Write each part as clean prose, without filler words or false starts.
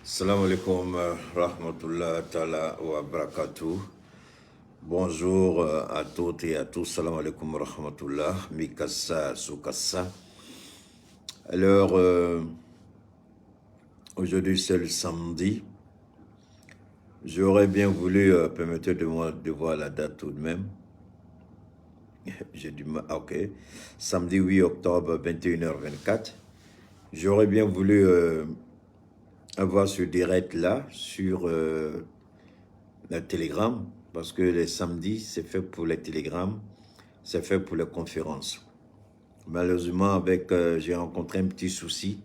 Salam alaikum rahmatullah ta'ala wa barakatuh. Bonjour à toutes et à tous. Salam alaikum rahmatullah. Mikasa Sukasa. Alors, aujourd'hui c'est le samedi. J'aurais bien voulu, permettez-moi de voir la date tout de même. J'ai du mal, ok. Samedi 8 octobre, 21h24. J'aurais bien voulu avoir ce direct là sur le Telegram, parce que les samedis, c'est fait pour les télégrammes, c'est fait pour les conférences. Malheureusement, j'ai rencontré un petit souci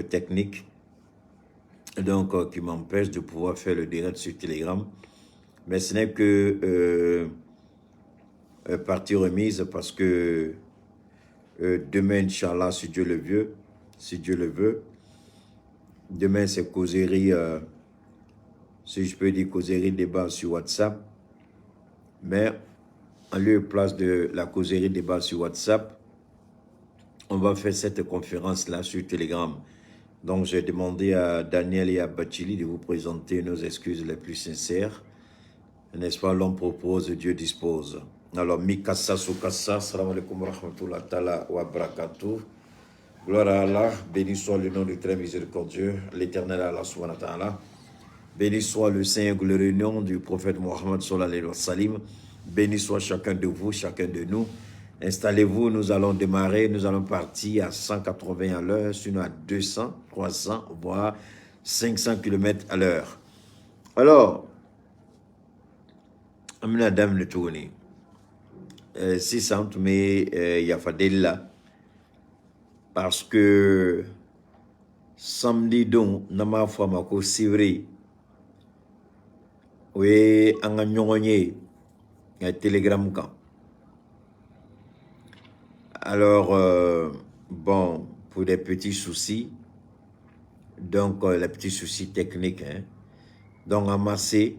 technique, donc qui m'empêche de pouvoir faire le direct sur Telegram. Mais ce n'est que partie remise, parce que demain, Inch'Allah, si Dieu le veut, demain c'est causerie, si je peux dire causerie débat sur WhatsApp, mais en lieu et place de la causerie débat sur WhatsApp, on va faire cette conférence-là sur Telegram. Donc, j'ai demandé à Daniel et à Bachili de vous présenter nos excuses les plus sincères. N'est-ce pas, l'homme propose, Dieu dispose. Alors, Mikasa Sukasa, salam alaikum wa rahmatullah ta'ala wa barakatuh. Gloire à Allah, béni soit le nom du très miséricordieux, l'éternel Allah subhanahu wa ta'ala. Béni soit le Saint et glorieux nom du prophète Mohammed sallallahu alayhi wa sallam. Béni soit chacun de vous, chacun de nous. Installez-vous, nous allons démarrer, nous allons partir à 180 à l'heure, sinon à 200, 300, voire 500 km à l'heure. Alors, Amina Dame le tourner. 600, mais il y a Fadela. Parce que samedi, donc, nama fama ko sivri. Oui, en a Telegram quand. Alors, bon, pour des petits soucis, donc les petits soucis techniques, hein, donc amassé,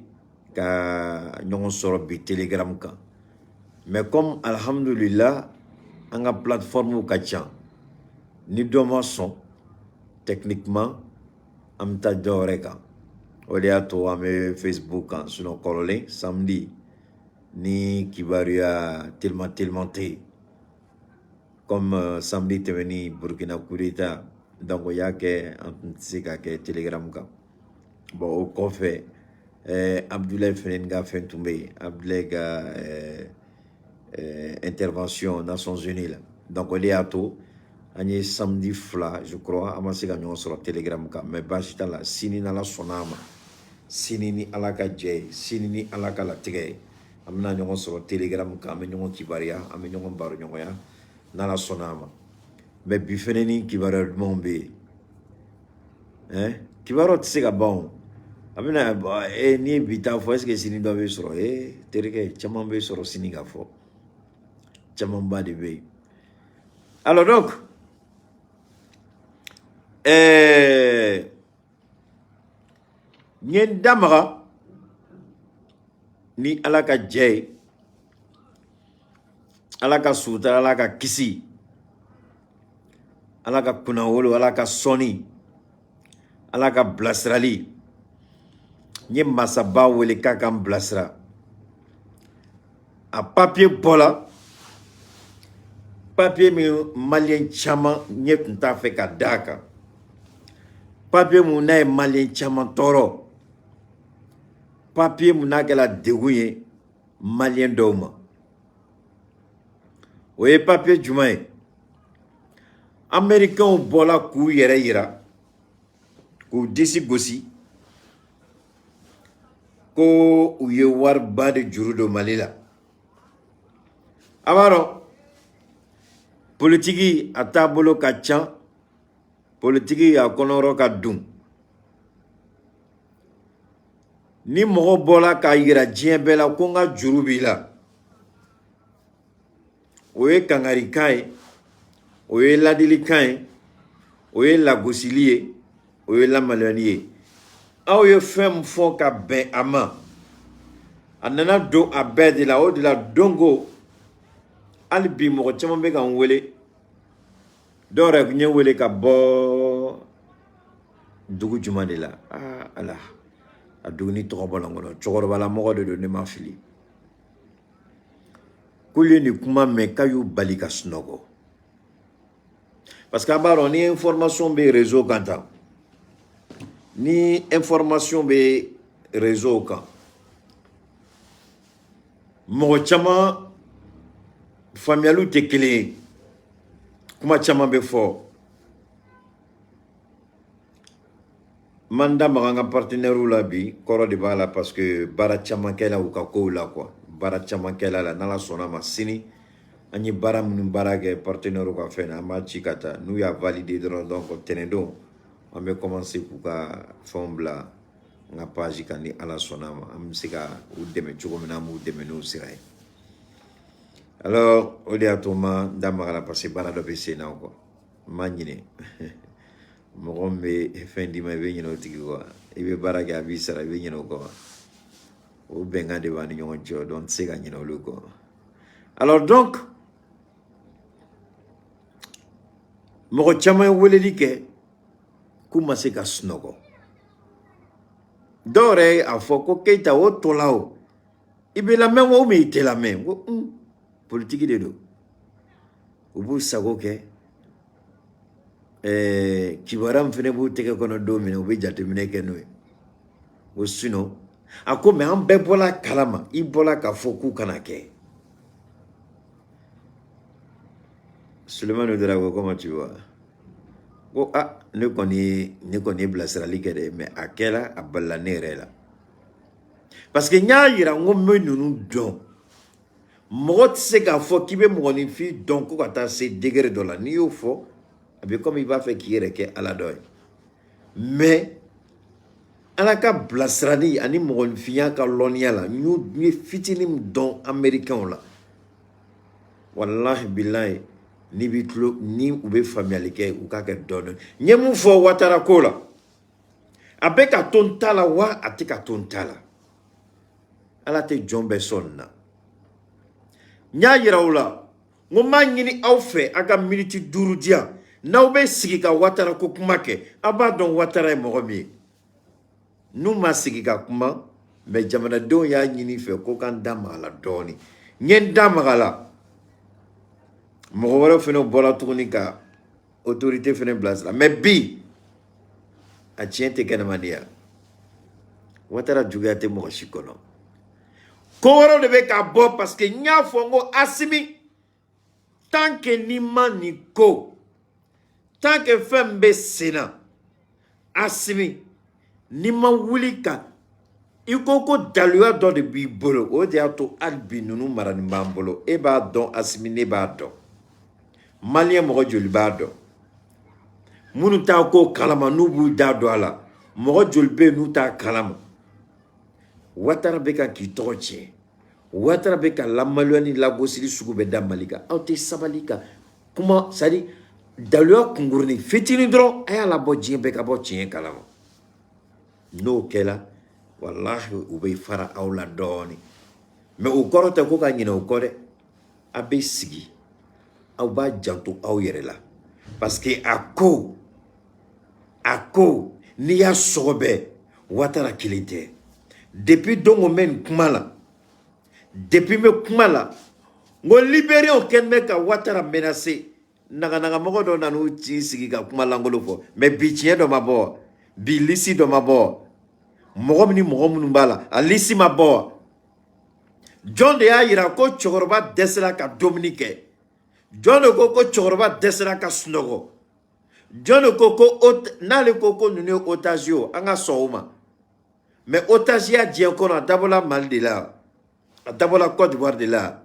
car nous sommes sur Telegram quand. Mais comme, alhamdulillah, on a plateforme au Kachan, ni de son, techniquement, on t'a doré quand. On est à toi, mais Facebook, quand, sur nos collègues, samedi, ni qui va tellement té. Comme samedi te venu Burkina Faso, donc il y a que Telegram ka. Bon au café, Abdoulaye Fenenga Fentoumbe, Abdoulaye intervention Nations Unies là. Donc on est à tout. On est samedi fla, je crois, à ma séquence sur Telegram ka. Mais bachita la sini na la sonama, sini ni alaka jay, sini ni alaka la tigay. Amna ñongo sur Telegram ka, ame ñongo kibaria, ame ñongo baro ñongo ya. Nala sonama mais bifeneni kibaro mombe hein kibaro tsega bon amina ni bita fo est-ce que sini do be soro tereke chama be soro sini ga fo chama ba de be alors donc nyen damara ni alaka jay alaka suta alaka kisi alaka kunawolo alaka soni alaka blasrali nye masaba wele kakam blasra a papier bola papier mi malien chama nye nta fe ka daka papier mu na malien chama toro papier mu na kala deguye malien doma. Oye papier jumae américain bola ku yere yira ku disi gosi ko uye war ba de juru do malila amaro politiki atabolo kacha politiki ya konoro ka dum ni mogo bola ka yira jiebela ko nga juru bila oye kangari kai oye ladili kai oye lagosiliye oye la malaniye oye fem fo ka ben ama anana do abedi la o de la dongo albi mo chama be kan wele dore kunye wele ka bo dugu juma de la ala a dugu ni tɔgɔ bɔla n kɔnɔ cɛkɔrɔbala mɔgɔ de don ne ma fili k'olu ye nin kuma mɛn k'a y'u bali ka sunɔgɔ parce que a b'a dɔn ni information bɛ réseau kan tan ni information bɛ réseau kan mɔgɔ caman faamuyaliw tɛ kelen ye kuma caman bɛ fɔ man da maga n ka partenaire la bi kɔrɔ de b'a la parce que baara caman kɛla u ka kow la quoi baara caman kɛla la n'ala sɔnna ma sini an ye baara minnu baara kɛ partenaire ka fɛn na an b'a ci ka taa n'u y'a valider dɔrɔn donc tɛnɛndon an bɛ commencer k'u ka fɛnw bila n ka page kan ni ala sɔnna ma an bɛ se ka u dɛmɛ cogo min na an b'u dɛmɛ n'o sira ye alors o de y'a to n ma da maga la parce que baara dɔ bɛ sen na quoi n ma ɲinɛ mɔgɔ min bɛ fɛn d'i ma i bɛ ɲinɛ o tigi kɔ i bɛ baara kɛ a b'i sara i bɛ ɲinɛ o kɔ o bɛnkan de b'an ni ɲɔgɔn cɛ donc n tɛ se ka ɲinɛ olu kɔ alors donc mɔgɔ caman ye weleli kɛ k'u ma se ka sunɔgɔ dɔw yɛrɛ ye a fɔ ko Keyita o to la o i bɛ lamɛn o mais i tɛ lamɛn ko politiki de don u b'u sago kɛ kibaruya min fana b'u tɛgɛ kɔnɔ don min na u bɛ jateminɛ kɛ n'o ye o sinon a ko mais an bɛɛ bɔla kalama i bɔla k'a fɔ k'u kana kɛ Sulemani Darago comment tu vois ko ne kɔni ye bilasirali kɛ dɛ mais a kɛla a balila ne yɛrɛ la parce que n y'a yira n ko n bɛ ninnu dɔn mɔgɔ tɛ se k'a fɔ k'i bɛ mɔgɔninfin dɔn ko ka taa se degré dɔ la n'i y'o fɔ a bɛ comme i b'a fɛ k'i yɛrɛ kɛ ala dɔ ye mais ala ka bilasirali ani mɔgɔninfinya ka lɔnniya la n ye fitinin min dɔn américains la wallahi billahi ni bi tulo ni u bɛ faamuyali kɛ u k'a kɛ dɔɔnin n ye mun fɔ Ouattara ko la a bɛ ka to n ta la wa a tɛ ka to n ta la ala tɛ jɔn bɛɛ sɔn nin na n y'a yira u la n ko n b'a ɲini aw fɛ a ka miniti 5 di yan n'aw bɛ sigi ka Ouattara ko kuma kɛ a b'a dɔn Ouattara ye mɔgɔ min ye n'u ma sigi ka kuma mais jamanadenw y'a ɲini fɛ ko k'an da maga la dɔɔnin n ye n da maga la mɔgɔ wɛrɛ fana bɔra tuguni ka autorité fana bilasira mais bi a tiɲɛ tɛ kɛnɛmaniya Ouattara juguya tɛ mɔgɔ si kɔnɔ ko wɛrɛw de bɛ ka bɔ parce que n y'a fɔ n ko Asimi tant que n'i ma nin ko tant que fɛn bɛ sen na Asimi n'i ma wuli ka i ko daluya dɔ de b'i bolo o de y'a to hali bi ninnu marani b'an bolo e b'a dɔn Asimi ne b'a dɔn Malien mɔgɔ joli b'a dɔn minnu t'a ko kalama n'u b'u da don a la mɔgɔ joli bɛ yen n'u t'a kalama Ouattara bɛ ka k'i tɔgɔ tiɲɛ Ouattara bɛ ka lamaloya ni lagosili sugu bɛ da Mali kan aw tɛ sabali ka kuma c'est à dire daluya kunkurunin fitinin dɔrɔn a y'a labɔ diɲɛ bɛɛ ka bɔ tiɲɛ kalama n'o kɛla wallahi u bɛ fara aw la dɔɔnin mais o kɔrɔ tɛ ko ka ɲinɛ o kɔ dɛ a bɛ sigi aw b'a janto aw yɛrɛ la parce que a ko n'i y'a sɔgɔ bɛɛ Ouattara kelen tɛ depuis don o mɛ nin kuma la depuis n bɛ kuma la n ko libériens kɛlen bɛ ka Ouattara menacer naganagamɔgɔ dɔ nan'u ci sigi ka kuma langolo fɔ mais bi tiɲɛ dɔ ma bɔ bi lisi dɔ ma bɔ mɔgɔ ni mɔgɔ minnu b'a la a lisi ma bɔ jɔn de y'a yira ko cɛkɔrɔba dɛsɛra ka dumuni kɛ jɔn de ko cɛkɔrɔba dɛsɛra ka sunɔgɔ jɔn de ko n'ale ko ninnu ye otage ye an ka sɔn o ma mais otage ya diɲɛ kɔnɔ a dabɔla Mali de la a dabɔla Côte d'Ivoire de la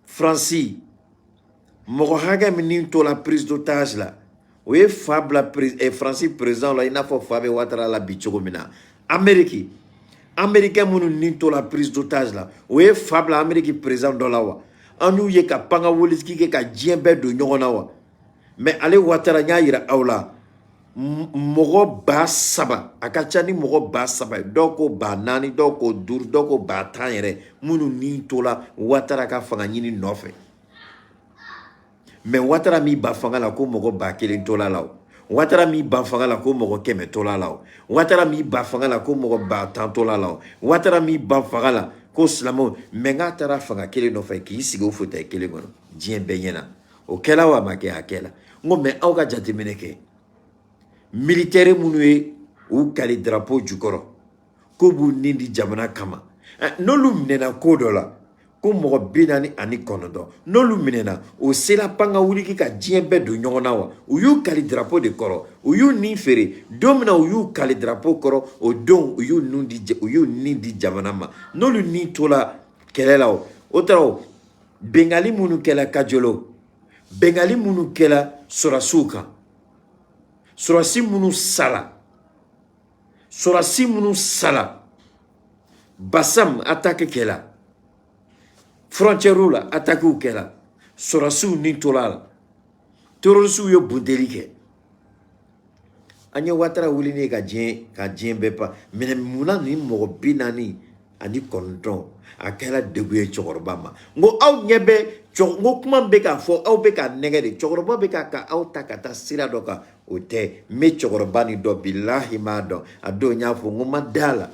Fransi mɔgɔ hakɛ min tola prise d'otage la o ye fa bila Fransi président la i n'a fɔ fa bɛ Ouattara la bi cogo min na Amérique américain minnu ni tola prise d'otage la o ye fa bila Amérique président dɔ la wa an y'u ye ka panga wolitigi kɛ ka diɲɛ bɛɛ don ɲɔgɔn na wa mais ale Ouattara n y'a yira aw la mɔgɔ 3,000 a ka ca ni mɔgɔ 3,000 dɔw ko 4,000 dɔw ko 5 dɔw ko 10,000 yɛrɛ minnu ni tola Ouattara ka fanga ɲini nɔfɛ mais Ouattara mi ba fanga la ko mɔgɔ 1,000 tola la Ouattara mi ban fanga la ko mogo keme tola la. Ouattara mi ban fanga la ko mogo ba tantola la. Ouattara mi ban fanga la ko slamo menga tara fanga kele no fa ki sigo fota kele gono. Dien benyena. O kela wa make akela. Ngo me auga jatemeneke. Militaire munue ou kali drapeau jukoro. Ko bu nindi jamana kama. Nolu minena kodola. Ko mogo binani ani konodo. Nolu minena o sela panga wuliki ka djembe do nyongona wa. U yu kali drapeau de koro. U yu ni fere. Domina u yu kali drapeau koro. O don u yu nindi jamana ma. Nolu ni tola kelela o. Otaro Bengali munu kela kajolo. Bengali munu kela sorasuka. Sorasi munu sala. Sorasi munu sala. Bassam attaque kela. Frontière la attaque ou kela. Sorasu ni tolala. Torosu yo bundelike. Anya Ouattara wulini ka djien bepa. Mene muna ni mogo binani ani konton. Akela debuye chokoroba ma. Ngo au nyebe ngo kuma beka fo au beka negede chokoroba beka ka au takata sira doka ote me chokoroba ni do billahi ma do ado nyafo ngoma dala.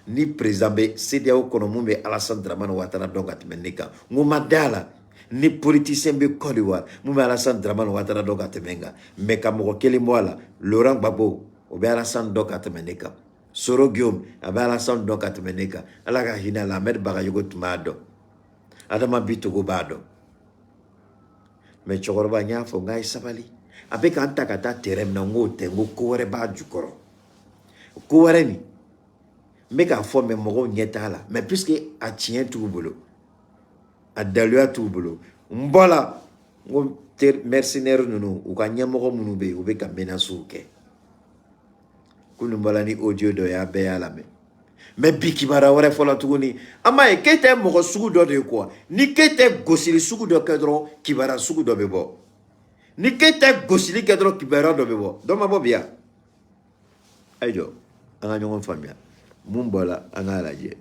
Ni président CEDEAO kono mumbe Alassane Dramane Ouattara donc atmeneka nguma dala ni politicien be Côte d'Ivoire mumbe Alassane Dramane Ouattara donc atmenga me kamo kele moala Laurent Gbagbo obe Alassane donc atmeneka Soro Guillaume abe Alassane donc atmeneka alaka hina la med bagayogo tumado adama bitugo bado me chokoroba nyafo ngai sabali abe kanta kata terem na ngote ngo kowere ba jukoro kowere ni mais qu'à fond mais mogo nyeta la mais puisque a tient tout boulot a dalua tout boulot mbola ngo mercenaire nunu u ka nyamogo munu be u be ka menace ke kunu mbola ni audio do ya be ya la mais bikibara wore fola tuguni ama e kete mogo sugu do de quoi ni kete gosili sugu do kedro kibara sugu do be bo ni kete gosili kedro kibara do be bo do ma bo bia ayo anga nyongo famia Mumbola angalaje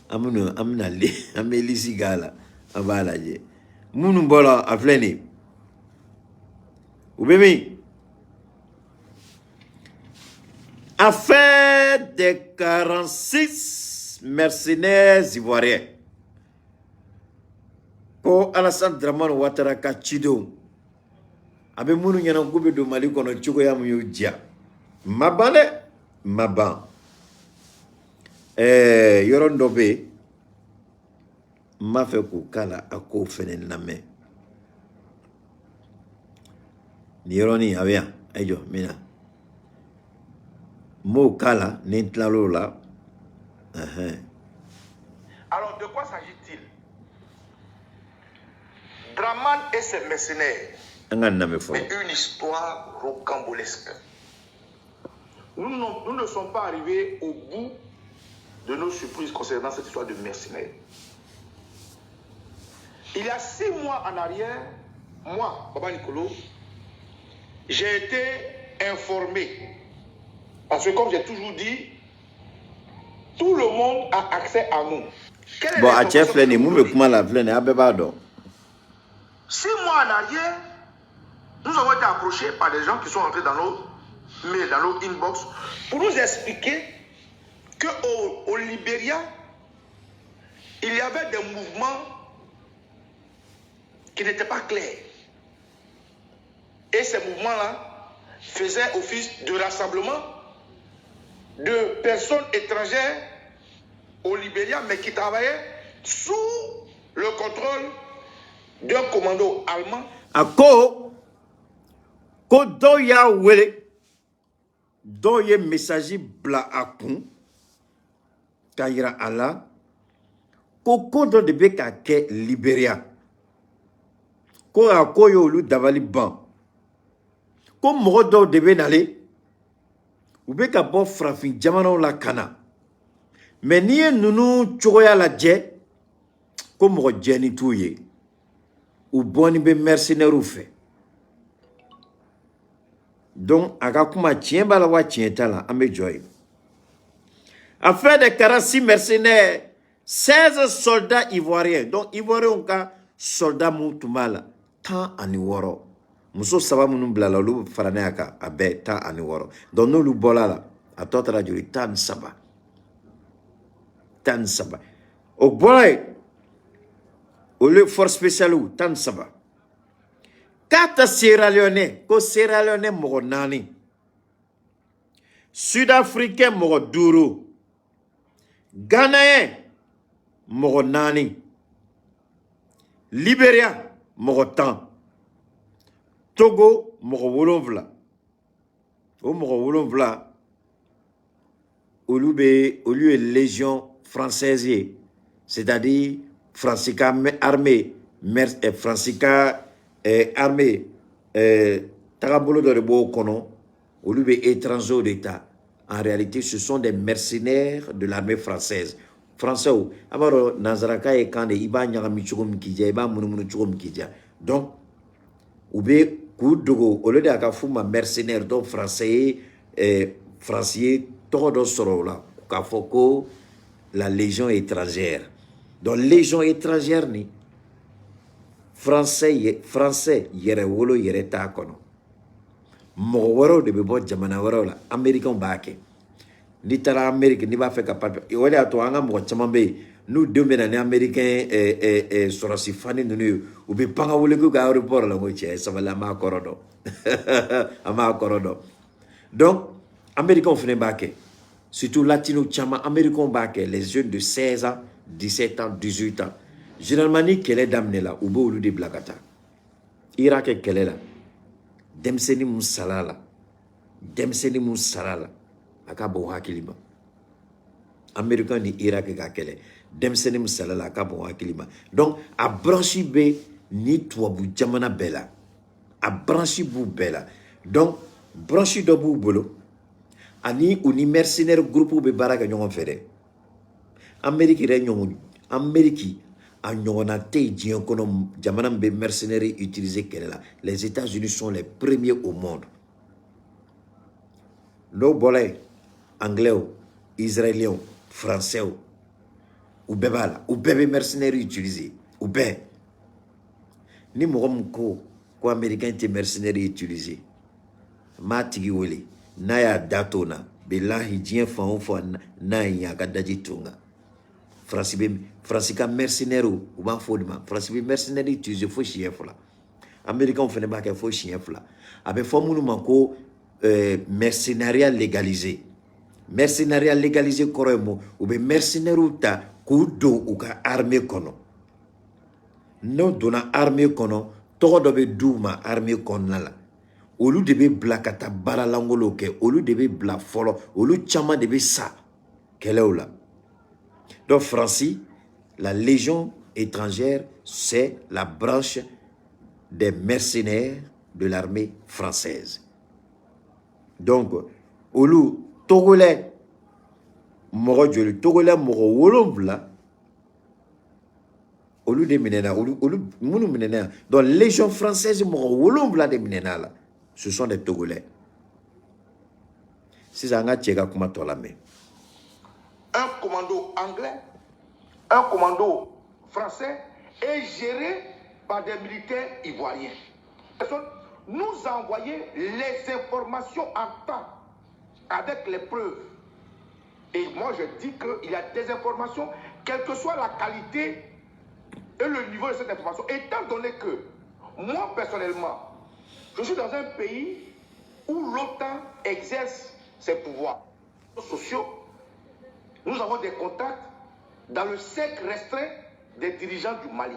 amna le ameli sigala abalaje munumbola afleni ubemi affaire des 46 mercenaires ivoiriens ko Alassane Dramane Ouattara ka chido abe munu nyana gube do Mali kono chugo ya mu dia Mabane, maban. Yoron dobe, ma fe ko kala ako fenen name. Ni yoroni avia, ayo, mina. Mo kala, nintlalo la. Alors, de quoi s'agit-il? Dramane et ses mercenaires. Mais une histoire rocambolesque. Nous ne sommes pas arrivés au bout de nos surprises concernant cette histoire de mercenaires. Il y a 6 mois en arrière, moi, Baba Nicolo, j'ai été informé. Parce que comme j'ai toujours dit, tout le monde a accès à nous. Bon, à chef, les nous me comment la plaine à Bebado. 6 mois en arrière, nous avons été approchés par des gens qui sont entrés dans nos mails, dans nos inbox, pour nous expliquer qu'au Libéria, il y avait des mouvements qui n'étaient pas clairs. Et ces mouvements-là faisaient office de rassemblement de personnes étrangères au Libéria, mais qui travaillaient sous le contrôle d'un commando allemand. Ako, ko do ya wele, do ye message bla akun, kayira ala, ko do de be ka ke Libéria. Ko ako yo lu davali ban. Ko mo do de be nale, ou be ka bo frafin jamano la kana. Mais ni nunu choya la je, ko mo jeni touye. Ou boni be mercenaire ou fait. Donc, akakuma tien bala wa tien tala, ame joy. Affaire de 46 mercenaires, 16 soldats ivoiriens. Donc, ivoiriens ont soldats moutoumala, tant en ivoiro. muso saba minnu bilala olu fara ne kan a bɛɛ 16 donc n'olu bɔla la a tɔ taara joli 17 17 o bɔra yen olu force spéciale 17 k'a ta Sierra Leone ko Sierra Leone mɔgɔ 4 Sud-Africain mɔgɔ 5 Ghanéen mɔgɔ 4 Libéria mɔgɔ 10 Togo mɔgɔ 7 o mɔgɔ 7 olu ye légion française ye, c'est-à-dire Francica armée Francica armée tagabolo dɔ de b'o kɔnɔ olu bɛ étranger d'État. En réalité, ce sont des mercenaires de l'armée française. Français, alors Nazaraka et Kande, il va nyagami chogom kidja, il va munumunu chogom kidja. Donc, oubé koudogo, au lieu d'akafuma mercenaire donc français, français, todo sorola, kafoko la légion étrangère. Donc légion étrangère ni français yere wolo yere ta kono. Mɔgɔ wɛrɛw de bɛ bɔ jamana wɛrɛw la américain b'a kɛ n'i taara Amérique n'i b'a fɛ ka papier o de y'a to an ka mɔgɔ caman bɛ yen n'u denw bɛ na ni américain sɔrɔsi fani ninnu ye u bɛ pan ka wele k'u ka aéroport la n ko cɛ sabali an b'a kɔrɔ dɔn an b'a kɔrɔ dɔn donc américain fana b'a kɛ surtout latino caman américain b'a kɛ les jeunes de 16 ans 17 ans 18 ans généralement ni kɛlɛ daminɛ la u bɛ olu de bila ka taa i y'a kɛ kɛlɛ la denmisɛnnin mun sara la a ka bɔ hakili ma américain ni Irak ka kɛlɛ denmisɛnnin mun sara la a ka bɔ hakili ma donc a branche bɛ ni tubabu jamana bɛɛ la a branche b'u bɛɛ la donc branche dɔ b'u bolo ani u ni mercenaire groupe bɛ baara kɛ ɲɔgɔn fɛ dɛ Amérique yɛrɛ ɲɔgɔn Amérique a ɲɔgɔnna tɛ yen diɲɛ kɔnɔ jamana min bɛ mercenaires utiliser kɛlɛ la les États-Unis sont les premiers au monde n'o bɔra yen anglais o israélien o français o u bɛɛ b'a la u bɛɛ bɛ mercenaires utiliser u bɛɛ ni mɔgɔ min ko américain tɛ mercenaires utiliser m'a tigi wele n'a y'a da to na bilahi diɲɛ fan o fan n'a ye a ka daji to n kan France ka mercenaire u b'a fɔ o de ma France bɛ mercenaire utiliser fo siɲɛ 2 américain fana b'a kɛ fo siɲɛ 2 a bɛ fɔ minnu ma ko mercenariat légalisé mercenariat légalisé kɔrɔ ye mun u bɛ mercenaires ta k'u don u ka armée kɔnɔ n'o donna armée kɔnɔ tɔgɔ dɔ bɛ d'u ma armée kɔnɔna la olu de bɛ bila ka taa baara langolo kɛ olu de bɛ bila fɔlɔ olu caman de bɛ sa kɛlɛw la donc France la légion étrangère c'est la branche des mercenaires de l'armée française donc olu togolais mɔgɔ joli togolais mɔgɔ 7 olu de minɛna olu minnu minɛna donc légion française mɔgɔ 7 de minɛna la ce sont des togolais sisan an ka cɛ ka kuma tɔ lamɛn un commando anglais, un commando français est géré par des militaires ivoiriens. Nous envoyer les informations en temps avec les preuves. Et moi je dis qu'il y a des informations, quelle que soit la qualité et le niveau de cette information, étant donné que moi personnellement, je suis dans un pays où l'OTAN exerce ses pouvoirs sociaux. Nous avons des contacts dans le cercle restreint des dirigeants du Mali.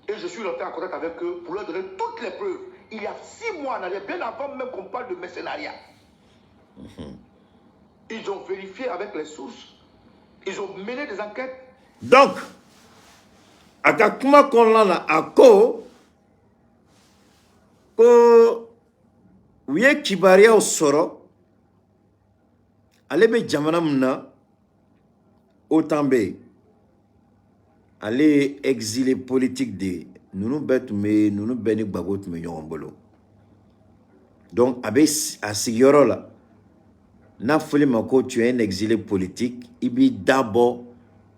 Et je suis rentré en contact avec eux pour leur donner toutes les preuves. Il y a 6 mois en arrière, bien avant même qu'on parle de mercenariat. Ils ont vérifié avec les sources. Ils ont mené des enquêtes. Donc, à Kakuma Konlana, à Ko, Ouye Kibaria au Soro, Alebe Jamanamna, Otambe, aller exilé politique de nous bêtes mais nous béni babot mais bolo. Donc à Sigoro là, n'a fallu mako tu es un exilé politique, ibi d'abord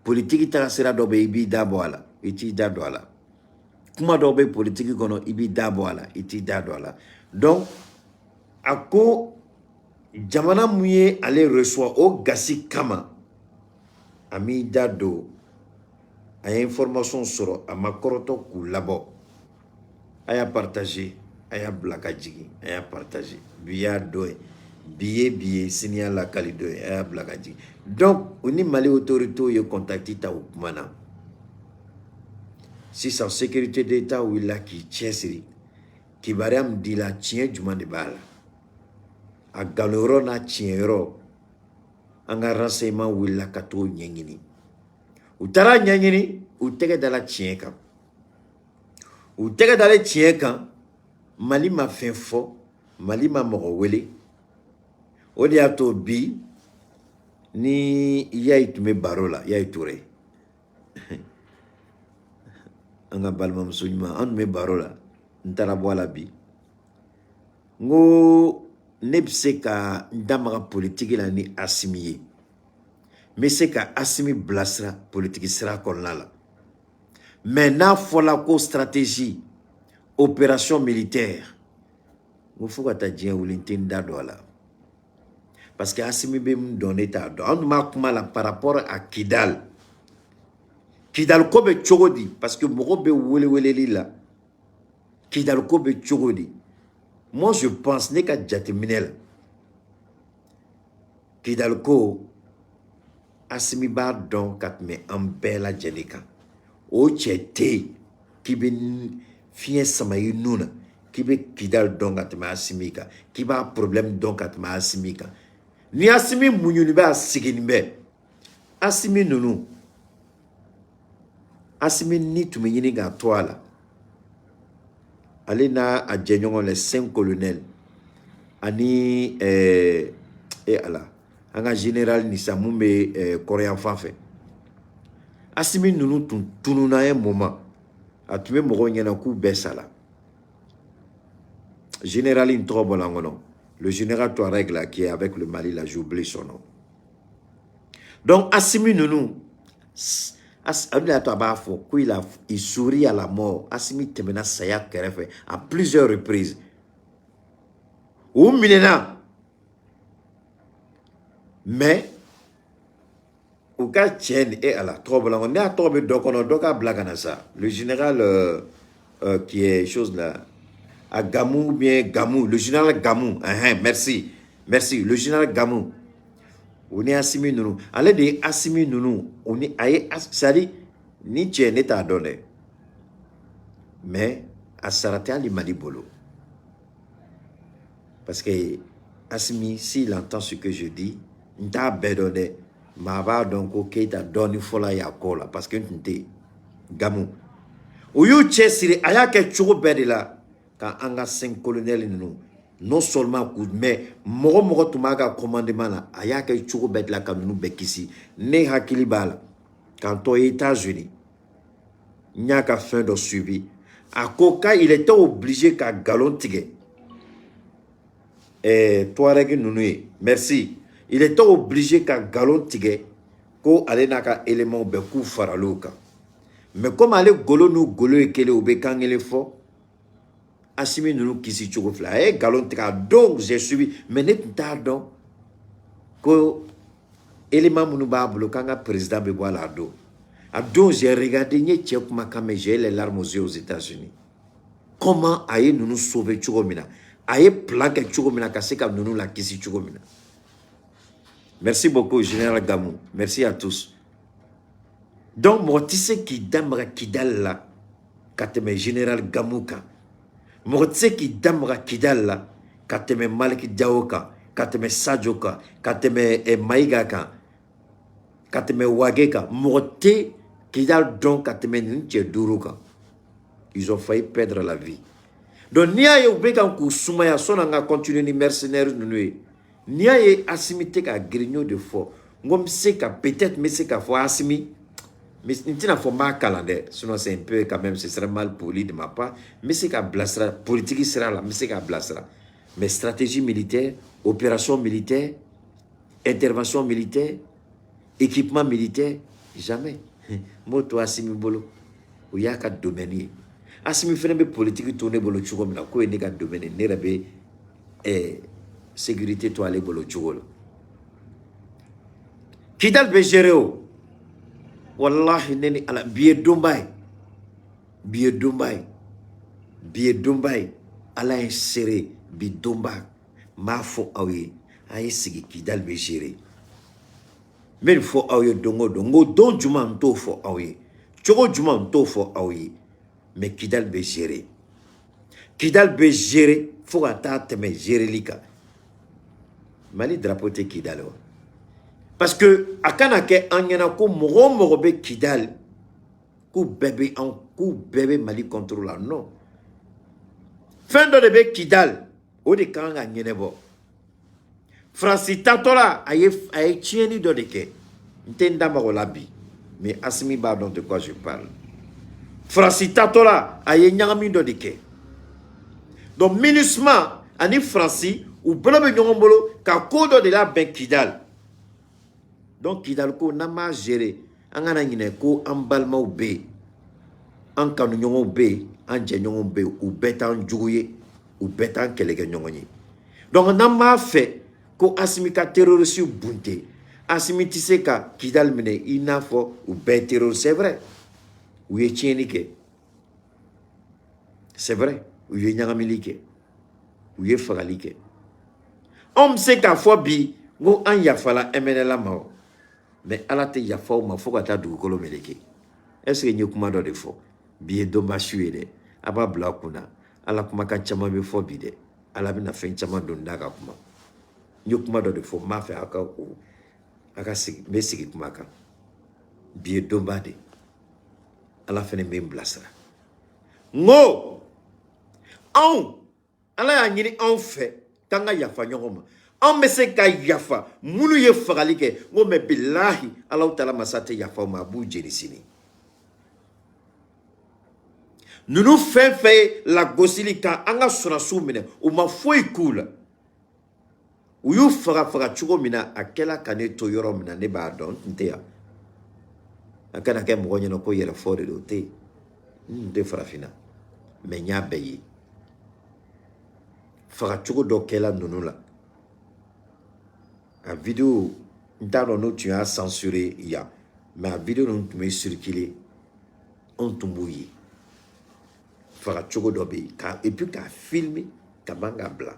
politique ta sera dobe ibi d'abord là, iti d'abord là. kuma dɔw bɛ politiki kɔnɔ i b'i da bɔ a la i t'i da don a la donc a ko jamana mun ye ale reçoit o gasi kama a m'i da don a ye information sɔrɔ a ma kɔrɔtɔ k'u labɔ a y'a partager a y'a bila ka jigin a y'a partager bi y'a dɔ ye bi ye sini y'a lakali dɔ ye a y'a bila ka jigin donc o ni Mali autorité ye contacté ta o kuma na sisan sécurité d'État wulila k'i cɛsiri kibaruya min dila tiɲɛ jumɛn de b'a la a galonyɔrɔ n'a tiɲɛyɔrɔ an ka renseignement wulila ka t'o ɲɛɲini u taara ɲɛɲini u tɛgɛ dala tiɲɛ kan u tɛgɛ dala tiɲɛ kan Mali ma fɛn fɔ Mali ma mɔgɔ wele o de y'a to bi ni Yayi tun bɛ baro la Yayi Ture an ka balimamuso ɲuman an tun bɛ baro la n taara bɔ a la bi n ko ne bɛ se ka n damaga politiki la ni Asimi ye n bɛ se ka Asimi bilasira politiki sira kɔnɔna la mais n'a fɔla ko stratégie opération militaire n ko fo ka taa diɲɛ wuli n tɛ n da don a la parce que Asimi bɛ mun dɔn ne t'a dɔn an tun b'a kuma la par rapport à Kidal Kidal ko bɛ cogo di parce que mɔgɔ bɛ weleweleli la Kidal ko bɛ cogo di moi je pense ne ka jateminɛ la Kidal ko Asimi b'a dɔn ka tɛmɛ an bɛɛ lajɛlen kan o cɛ tɛ yen k'i bɛ fiɲɛ sama i nun na k'i bɛ Kidal dɔn ka tɛmɛ Asimi kan k'i b'a problème dɔn ka tɛmɛ Asimi kan ni Asimi muɲuni bɛ a sigini bɛ Asimi ninnu Asimi ni tun bɛ ɲini k'a to a la ale n'a a jɛɲɔgɔn les 5 colonels ani ala an ka général Nisa mun bɛ kɔrɔyan fan fɛ Asimi ninnu tun tununa un moment a tun bɛ mɔgɔw ɲɛna k'u bɛɛ sala général in tɔgɔ bɔla n kɔnɔ le général Touareg là qui est avec le Mali là j'oublie son nom donc Asimi ninnu il sourit à la mort. Asimi temena saya kɛrɛfɛ à plusieurs reprises. Ou minena. Mais au cas tien et à la trouble on est à tomber donc on doka blaganasa. Le général qui est chose là à Gamou bien Gamou, le général Gamou. Merci. Merci, le général Gamou. On est Asimi Nounou. Allez de Asimi Nounou. On est aïe, c'est-à-dire, ni tchè n'est à donner. Mais, à Sarate Ali Malibolo. Parce que Asimi, s'il entend ce que je dis, il t'a bédonné. Ma va donc, ok, t'as donné fola ya kola. Parce que tu Gamou. Ou you tchè siri, aya ke chouko bédé là, quand on a 5 colonels nous. Non seulement coup mais mɔgɔ tun b'a ka commandement la a y'a kɛ cogo bɛɛ de la ka ninnu bɛɛ kisi ne hakili b'a la k'an to États-Unis n y'a ka fɛn dɔ suivi a ko il était obligé ka galon tigɛ Touareg ninnu ye merci il était obligé ka galon tigɛ ko ale n'a ka élément bɛɛ k'u faral'o kan mais comme ale golo n'u golo ye kelen u bɛ kan kelen fɔ Asimi nous qui s'y choque fla galon tika donc j'ai suivi mais ne t'a donc que élément munu ba bolo kanga président be boila do a donc j'ai regardé ni tchèque mais j'ai les larmes aux yeux aux États-Unis comment aye nous sauver chogomina aye plaque chogomina kase ka nous la kisi chogomina merci beaucoup général Gamou merci à tous donc moi tu sais qui damra Kidal là kateme général Gamou kan mɔgɔ tɛ se k'i da maga Kidal la ka tɛmɛ Maliki Diawo kan ka tɛmɛ Sadio kan ka tɛmɛ Maïga kan ka tɛmɛ Wage kan mɔgɔ tɛ Kidal dɔn ka tɛmɛ nin cɛ duuru kan ils ont failli perdre la vie donc n'i y'a ye u bɛ kan k'u sumaya sɔnni an ka continuer ni mercenaires ninnu ye n'i y'a ye Asimi tɛ ka grignon de fɔ n ko n bɛ se ka peut-être n bɛ se k'a fɔ Asimi mais il n'y a pas de sinon c'est un peu quand même, ce serait mal poli de ma part. Mais c'est qu'à blasra, politique sera là, mais c'est qu'à blasra. Mais stratégie militaire, opération militaire, intervention militaire, équipement militaire, jamais. Moi, toi, Asimi Bolo, il y a 4 domaines. Asimi fene be politique tourner bolo chugo mina ko ne ka domaine ne rebe sécurité to aller bolo chugo Kidal be gérer o wallahi neni ala biye Dubai ala inséré bi Dubai ma fo awi ay sigi Kidal be gérer men fo awi dongo don juma nto fo awi chugo juma nto fo awi mais Kidal be gérer faut que tu me gérer lika Mali drapeau te Kidal parce que akana ke anyana ko mogo be Kidal ku bébé Mali contrôle la non fin de be Kidal o de kanga nyenebo Francis Tatola aye tieni do de ke ntenda magolabi mais Asimi ba dont de quoi je parle Francis Tatola aye nyangami do de ke donc MINUSMA ani Francis ou blobe nyongolo ka kodo de la ben Kidal donc Kidal ko na ma gérer angana nyine ko ambalma be an kanu nyongo be an je nyongo be ou betan juguye ou betan kelege nyongoni donc na ma fait ko Asimi ka terroriste bunte Asimi tise ka Kidal mine inafo ou be terror c'est vrai ou ye tienike c'est vrai ou ye nyagamilike ou ye fagalike on sait qu'à fois bi ngo an yafala MNLA mao mais ala te yafa ma fo ka ta dugukolo meleke est-ce que nyekuma do de fo biye domba suede aba bla kuna ala kuma ka chama be fo bi de ala bina fen chama do ndaka kuma nyekuma do de fo ma fe aka sigi be sigi kuma ka biye domba de ala fene me mblasra ngo on ala ya nyini on fait kanga yafa nyongoma on me se ka yafa munu ye fagali ke ngo me billahi Allah taala masate yafa ma bu jenisini nunu fait la gosili ka anga sona sumine o ma foi kula uyu faga chugo mina akela kane to yoro mina ne ba don nteya akana ke mo nyeno ko yere fore do te de farafina me nya beyi faga chugo do kela nunu la la vidéo, nous tu as censuré il y a, mais la vidéo nous tu mets circulé, on tombouille. Fera choco dobi, et puis qu'à filmer, qu'à banga blanc.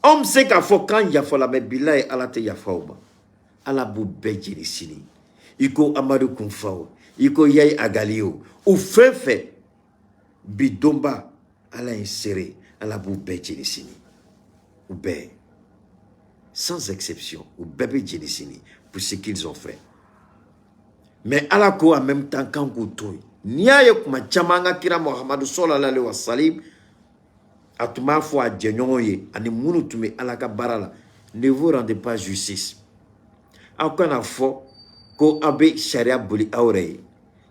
On sait qu'à faut quand il y a la mebila et à la te yafauma, à la boubé sini. Iko Amadou Koumfao, iko Yay Agalio, ou fait, bidomba, à la inséré, à la boubé sini. Ou bé. Sans exception, ou bébé Djenisini, pour ce qu'ils ont fait. Mais à la en même temps, quand vous trouvez, Niaye kuma chamanga kira Muhammadu sallallahu alayhi wa sallam, atuma fo a djenyoye, ani munu tume alaka barala, ne vous rendez pas justice. Akana fo, ko abe sharia buli aurei,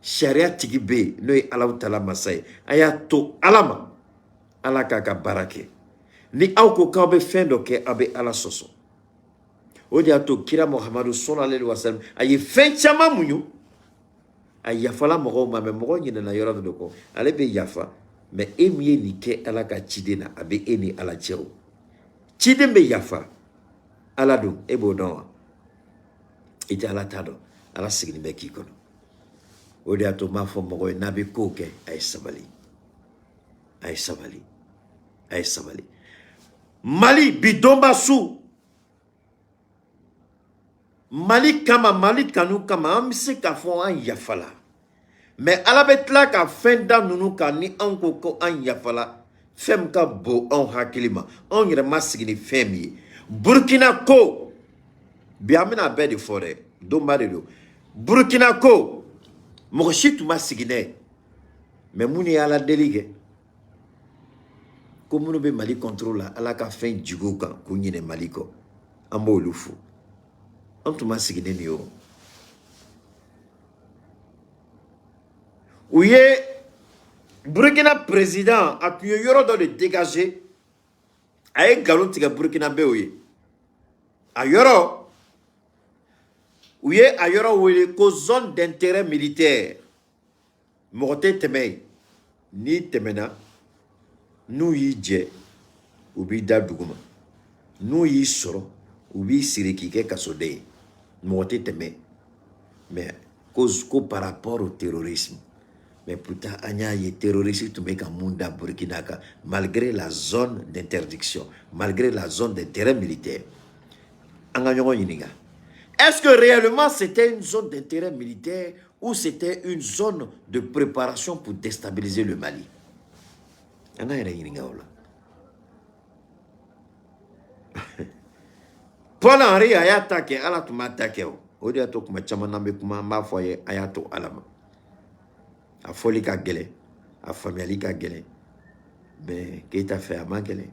sharia tigibe, noye alaw tala masay, ayato alama, alaka ka barake. Ni auko kabe fendo ke abe ala soso. Odiato kira Muhammadu sallallahu alayhi wa sallam aye fen chama munyu ay yafala mogo ma me mogo nyina na yoro do ko ale be yafa mais emie ni ke ala ka chidena abe eni ala chero chidembe yafa ala do ebo don ite ala tado ala signi be kikono odiato ma fo mogo na be ko ke ay sabali Mali bidomba su Mali kanu kama amse ka fon an yafala mais ala betla ka fenda nunu ka ni anko ko an yafala fem ka bo an hakilima on yere masigini femi Burkina ko biamina be de fore do marido Burkina ko mo shitu masigine mais muni ala delige ko munu be Mali contrôle ala ka fen jigo kan ko nyine Mali ko ambo lufu on tuma sigine ni yo ouye Burkina président a pu yoro do de dégager ay garanti ga Burkina be ouye ayoro ouye ayoro wele ko zone d'intérêt militaire moté temay ni temena n'u y'i jɛ u b'i da duguma n'u y'i sɔrɔ u b'i siri k'i kɛ kasoden ye mɔgɔ tɛ tɛmɛ mais ko par rapport au terrorisme mais pourtant an y'a ye terroriste tun bɛ ka mun da Burkina kan malgré la zone d'interdiction malgré la zone d'intérêt militaire an ka ɲɔgɔn ɲininka est-ce que réellement c'était une zone d'intérêt militaire ou c'était une zone de préparation pour déstabiliser le Mali? On a ɲininka o la. Paul Henri a y'a ta kɛ Ala tun m'a ta kɛ o. O de y'a to kuma caman n'an bɛ kuma an b'a fɔ a ye a y'a to Ala ma. A fɔli ka gɛlɛn, a faamuyali ka gɛlɛn, mais Keita fɛ a man gɛlɛn.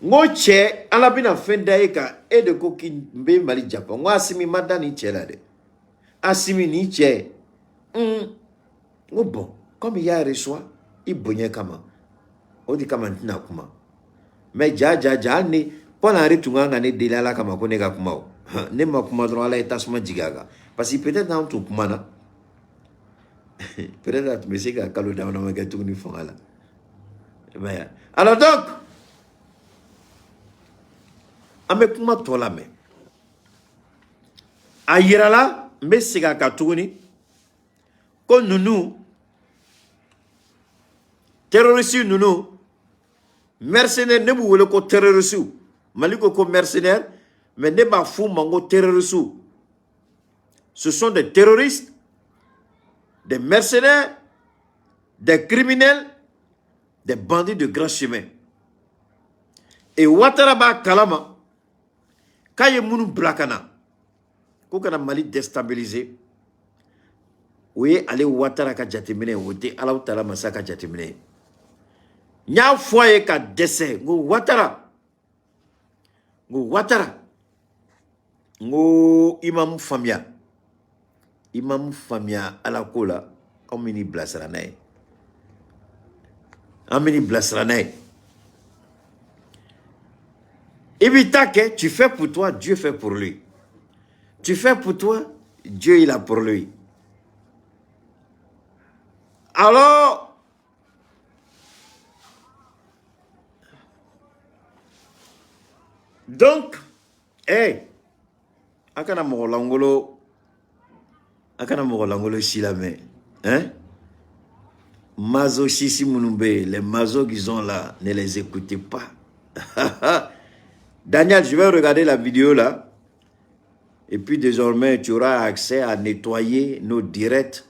Ngo cɛ Ala bɛna fɛn da e kan e de ko k'i bɛ Mali japa. Ngo Asimi ma da nin cɛ la dɛ. Asimi ni cɛ. Ngo bon, comme il y a un reçoit, il bonya kama. O di kama ntina kuma. Mais ja ne Paul Henri tun kan ka ne deli Ala kama ko ne ka kuma o. Ne ma kuma dɔrɔn Ala ye tasuma jigin a kan. Parce que peut-être n'an tun kuma na. Peut-être a tun bɛ se ka kalo dama dama kɛ tuguni fanga la. Alors donc, an bɛ kuma tɔ lamɛn. A yirala n bɛ segin a kan tuguni ko ninnu terroriste ninnu mercenaires ne b'u wele ko terroriste Mali ko mercenaires mais ne b'a f'u ma ko terroriste. Ce sont des terroristes, des mercenaires, des criminels, des bandits de grand chemin. Et Ouattara b'a kalama k'a ye minnu bila ka na ko kana Mali déstabiliser o ye ale Ouattara ka jateminɛ o tɛ Alahu Taala masa ka jateminɛ ye. N y'a fɔ a ye ka dɛsɛ n ko Ouattara n ko i ma mun faamuya Ala ko la anw bɛ n'i bilasira n'a ye I b'i ta kɛ tu fais pour toi Dieu fait pour lui, tu fais pour toi Dieu il a pour lui. Alors donc a kana mɔgɔ langolo si lamɛn hein. Masochistes minnu bɛ yen, les masos qu'ils ont là, ne les écoutez pas. Daniel, je vais regarder la vidéo là. Et puis désormais, tu auras accès à nettoyer nos directs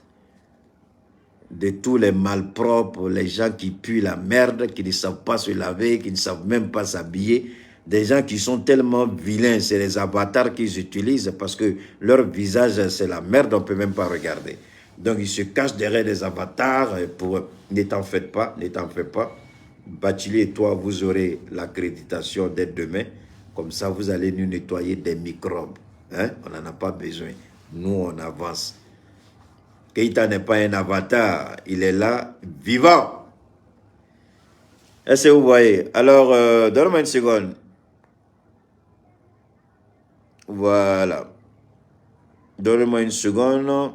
de tous les malpropres, les gens qui puent la merde, qui ne savent pas se laver, qui ne savent même pas s'habiller. Des gens qui sont tellement vilains, c'est les avatars qu'ils utilisent parce que leur visage, c'est la merde, on ne peut même pas regarder. Donc, ils se cachent derrière des avatars pour... Ne t'en fais pas. Bachili et toi, vous aurez l'accréditation dès demain. Comme ça, vous allez nous nettoyer des microbes. Hein? On n'en a pas besoin. Nous, on avance. Keita n'est pas un avatar. Il est là, vivant. Est-ce que vous voyez? Alors, donne-moi une seconde. Voilà. Donne-moi une seconde.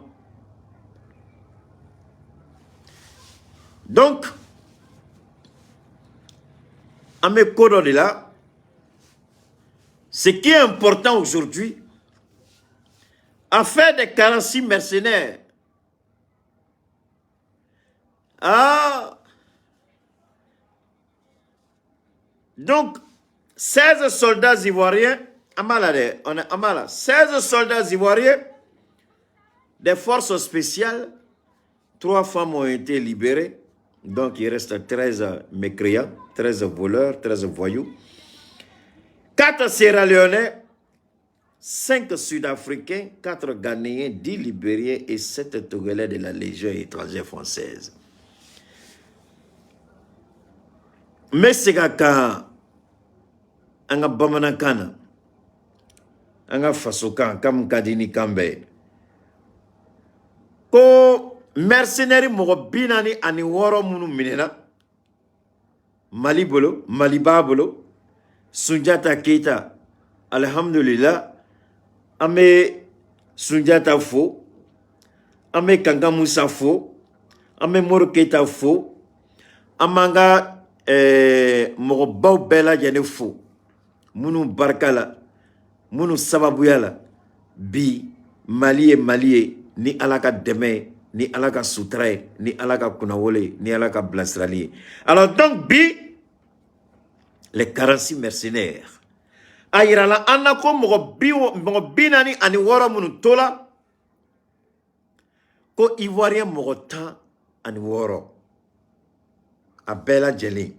Donc, à mes coordonnées là, ce qui est important aujourd'hui, à faire des 46 mercenaires, donc 16 soldats ivoiriens, 16 soldats ivoiriens, des forces spéciales, 3 femmes ont été libérées. Donc, il reste 13 mécréants, 13 voleurs, 13 voyous, 4 Sierra-Léonais, 5 Sud-Africains, 4 Ghanéens, 10 Libériens et 7 Togolais de la Légion étrangère française. Mais c'est quand on a Bamanakana, on a Fasokan, comme Kadini Kambe, ko mercenaires mɔgɔ 46 minnu minɛna Mali bolo, Maliba bolo, Sunjata Keita, alhamdulillah, an bɛ Sunjata fo, an bɛ Kanka Musa fo, Moro Keita faux. Amanga mɔgɔ baw bɛɛ lajɛlen fo minnu barika la minnu sababuya la bi Mali ye Mali ye ni Ala ka dɛmɛ ye ni Ala ka sutura ye ni Ala ka kunnawolo ye ni Ala ka bilasirali ye. Alors donc bi les 46 mercenaires a yira la an na ko mɔgɔ 46 minnu tola ko Ivoirien mɔgɔ 16 a bɛɛ lajɛlen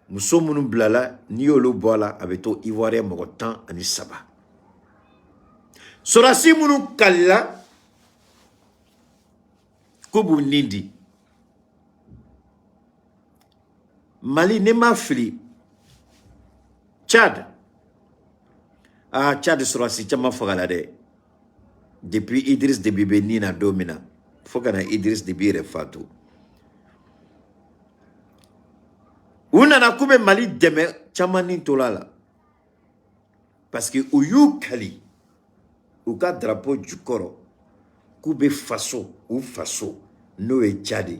muso minnu bilala n'i y'olu bɔ a la a bɛ to Ivoirien mɔgɔ 13 sɔrɔdasi minnu kalila ko b'u nin di Mali ne ma fili Tchad Tchad sɔrɔdasi caman fagala dɛ depuis Idriss Déby bɛ nin na don min na fo ka na Idriss Déby yɛrɛ fatu. U nana k'u bɛ Mali dɛmɛ caman ni tola la parce que u y'u kali u ka drapeau jukɔrɔ k'u bɛ faso u faso n'o ye Tchad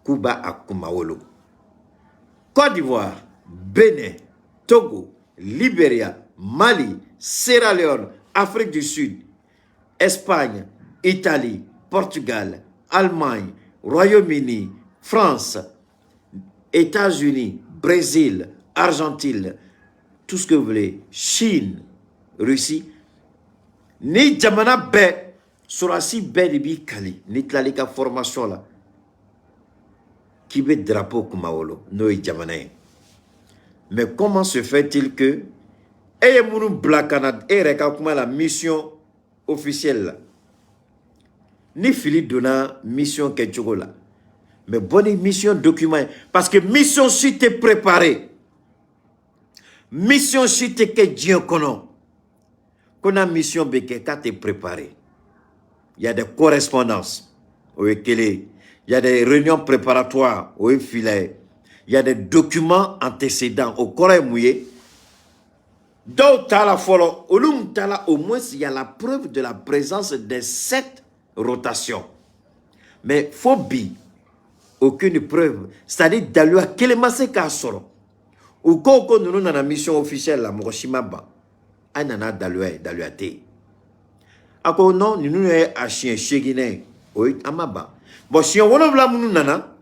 k'u b'a kumawolo. Côte d'Ivoire, Bénin, Togo, Libéria, Mali, Sierra Leone, Afrique du Sud, Espagne, Italie, Portugal, Allemagne, Royaume-Uni, France, États-Unis, Brésil, Argentine, tout ce que vous voulez, Chine, Russie, ni jamana bɛɛ sɔrɔdasi bɛɛ de b'i kali ni tilali ka formation la k'i bɛ drapeau kumawolo n'o ye jamana ye. Mais comment se fait-il que e ye minnu bila ka na e yɛrɛ ka kuma la mission officielle la ni fili donna mission kɛcogo la mais bonne mission document parce que mission si t'es préparé mission si t'es que Dieu connaît qu'on a mission beke quand t'es préparé il y a des correspondances il y a des réunions préparatoires au filet il y a des documents antécédents au corps mouillé d'autres t'as la follow au moins il y a la preuve de la présence des 7 rotations mais faut bi aucune preuve c'est-à-dire dalua quel masse ka soro ou koko nous na na mission officielle la moshima ba anana dalua te ako non nous est a chien chegine oui amaba bon si on vola munu nana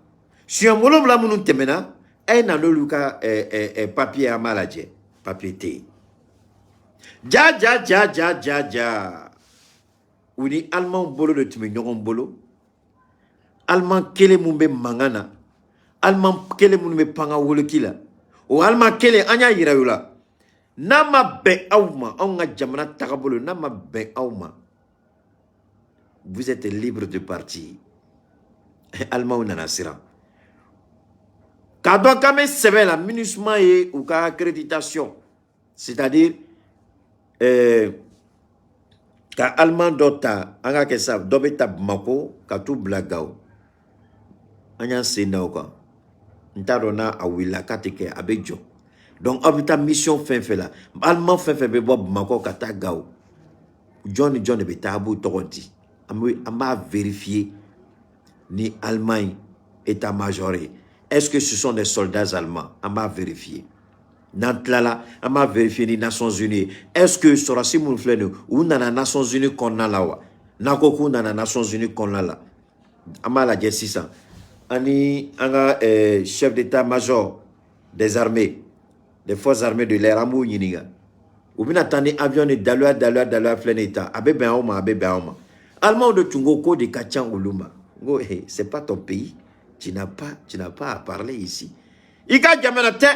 si on vola munu temena ay na lo luka papier amalaje papier te ja uni allemand bolo de tumi nyogon bolo allemand kele mumbe mangana allemand kele mumbe panga wolokila o allemand kele anya yirayula nama be awma onga jamana takabolo nama be awma vous êtes libre de partir allemand nana sira kado kame sebe la minusma et ou ka accréditation c'est-à-dire ka allemand dota anga ke sa dobeta mako ka tu blagao anya sena ko ntarona awila katike abejo donc abita mission fin la allemand fin be bob mako kata gao John be tabu tokoti amba vérifier ni Allemagne état-major est-ce que ce sont des soldats allemands amba vérifier Nantlala, on m'a vérifié les Nations Unies. Est-ce que Sorasi Mounflene ou Nana Nations Unies qu'on a là? Nakoku Nana Nations Unies qu'on a là. Amala Jessissa. Ani anga chef d'état-major des armées, des forces armées de l'air Amou Yiniga. Ou bien attendez avion de Dalua plein état. Abe Baoma. Allemand de Tungoko de Kachan Uluma. Go, hey, c'est pas ton pays. Tu n'as pas à parler ici. Ika Jamanate.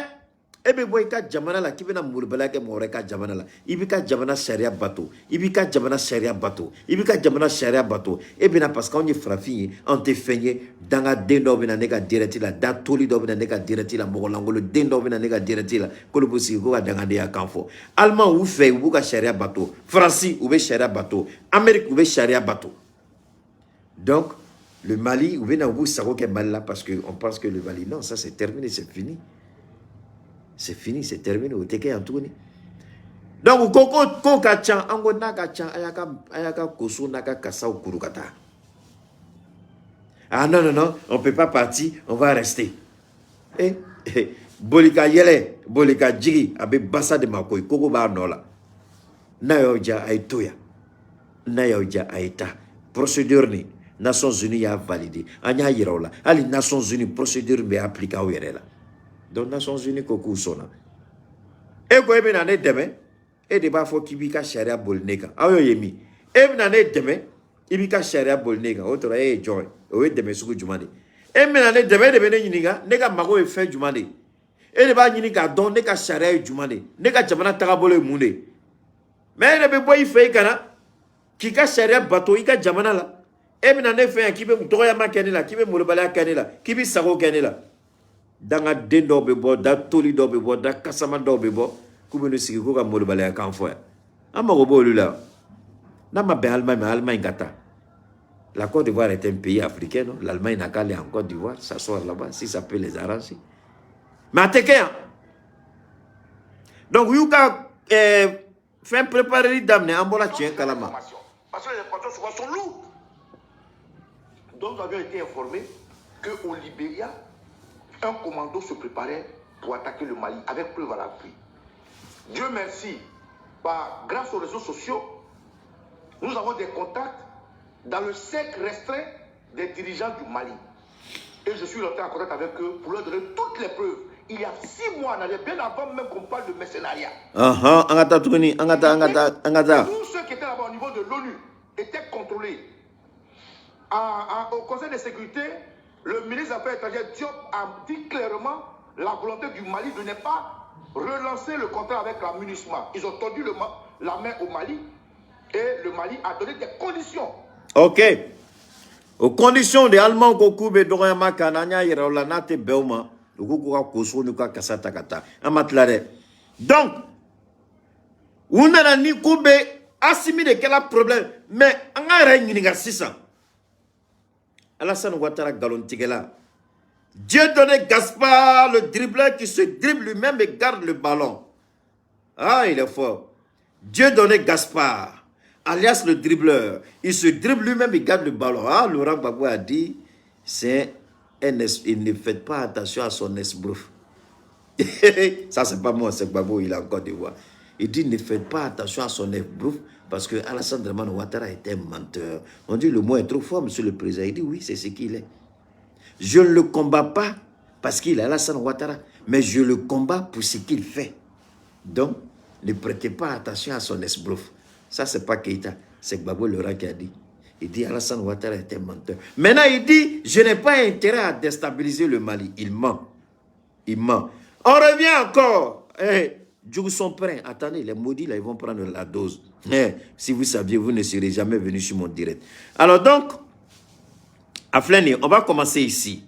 Ebe boy ka jamana la kibena murbala ke more ka jamana la ibika jamana sharia bateau ibika jamana sharia bateau ibika jamana sharia bateau ebe na parce qu'on est frafi on te feigné danga dendo bena neka direct la da toli do bena neka direct la mogolangolo dendo bena neka direct la kolobusi ko danga de akanfo allemand ou fait ou ka sharia bateau français ou be sharia bateau amérique ou be sharia bateau donc le Mali ou bena ou sako ke Mali là parce que on pense que le Mali non ça c'est terminé c'est fini. C'est fini, c'est terminé. Vous t'es en tourné. Donc, quand kachan, ango na kachan, ayaka koso naka kasa kurukata. Ah non, non, non, on ne peut pas partir, on va rester. Bolika yele, bolika jigi, abe basa de makoy, koko ba nola. Na yo ja ay toya. Na yo ja ay ta. Procédure ni Nations Unies y'a validé. Anya yirawla. Ali Nations Unies procédure be appliqué au yere la. Donc Nations Unies koku sona. E ko ebe na ne deme, e de ba fo kibi ka sharia bolneka. Ayo yemi. Ebe na ne deme, ibi ka sharia bolneka. Otora e joy. O e deme suku jumani. E me na ne deme de bene nyiniga, nega mago e fe jumani. E de ba nyinika don neka sharia e jumani. Neka jamana tagabolo e munde. Mais ne be boy fe kana ki ka sharia bato ika jamana la. E me na ne fe ki be mutoya ma kenela, ki be mulubala kenela, ki be sago kenela. Danga dendo be bo, da toli do be bo, da kasama do be bo. Kubenu sigi ko ka mulubala kan fo ya. Ama go bo lula. Na ma be Allemagne gata. La Côte d'Ivoire est un pays africain, non? L'Allemagne n'a qu'à aller en Côte d'Ivoire, s'asseoir là-bas, si ça peut les arranger. Mais à Teké, donc, vous avez fait préparer les dames, en bon la tien, Kalama. Parce que les informations souvent sont lourdes. Donc, nous avions été informés qu'au Libéria, un commando se préparait pour attaquer le Mali avec preuve à l'appui. Dieu merci, grâce aux réseaux sociaux, nous avons des contacts dans le cercle restreint des dirigeants du Mali. Et je suis rentré en contact avec eux pour leur donner toutes les preuves. Il y a 6 mois en arrière, bien avant même qu'on parle de mercenariat. Tous ceux qui étaient là-bas au niveau de l'ONU étaient contrôlés. Au Conseil de sécurité, le ministre des Affaires étrangères Diop a dit clairement la volonté du Mali de ne pas relancer le contrat avec la MINUSMA. Ils ont tendu la main au Mali et le Mali a donné des conditions. Ok. Aux conditions des Allemands qui ont été dans Kananya, il y a la nate Beuma, le Goukoura Koso, le Kasata Kata, Amatlare. Donc, on a ni Koube assimilé quel problème, mais on a rien 600. Alassane Ouattara Galontigela. Dieu donné Gaspard, le dribbleur qui se dribble lui-même et garde le ballon. Ah, il est fort. Dieu donné Gaspard. Alias le dribbleur, il se dribble lui-même, il garde le ballon. Ah, Laurent Gbagbo a dit, il ne fait pas attention à son esbrouf. Ça, c'est pas moi, c'est Gbagbo, il a encore des voix. Il dit, ne faites pas attention à son esbrouf, parce que Alassane Dramane Ouattara est un menteur. On dit, le mot est trop fort, monsieur le président. Il dit, oui, c'est ce qu'il est. Je ne le combats pas parce qu'il est Alassane Ouattara, mais je le combats pour ce qu'il fait. Donc, ne prêtez pas attention à son esbrouf. Ça, c'est pas Keïta, c'est Gbagbo Laurent qui a dit. Il dit Alassane Ouattara est un menteur. Maintenant, il dit, je n'ai pas intérêt à déstabiliser le Mali. Il ment. Il ment. On revient encore. Djougou sont prêts. Attendez, les maudits, là, ils vont prendre la dose. Si vous saviez, vous ne serez jamais venu sur mon direct. Alors donc, Aflani, on va commencer ici.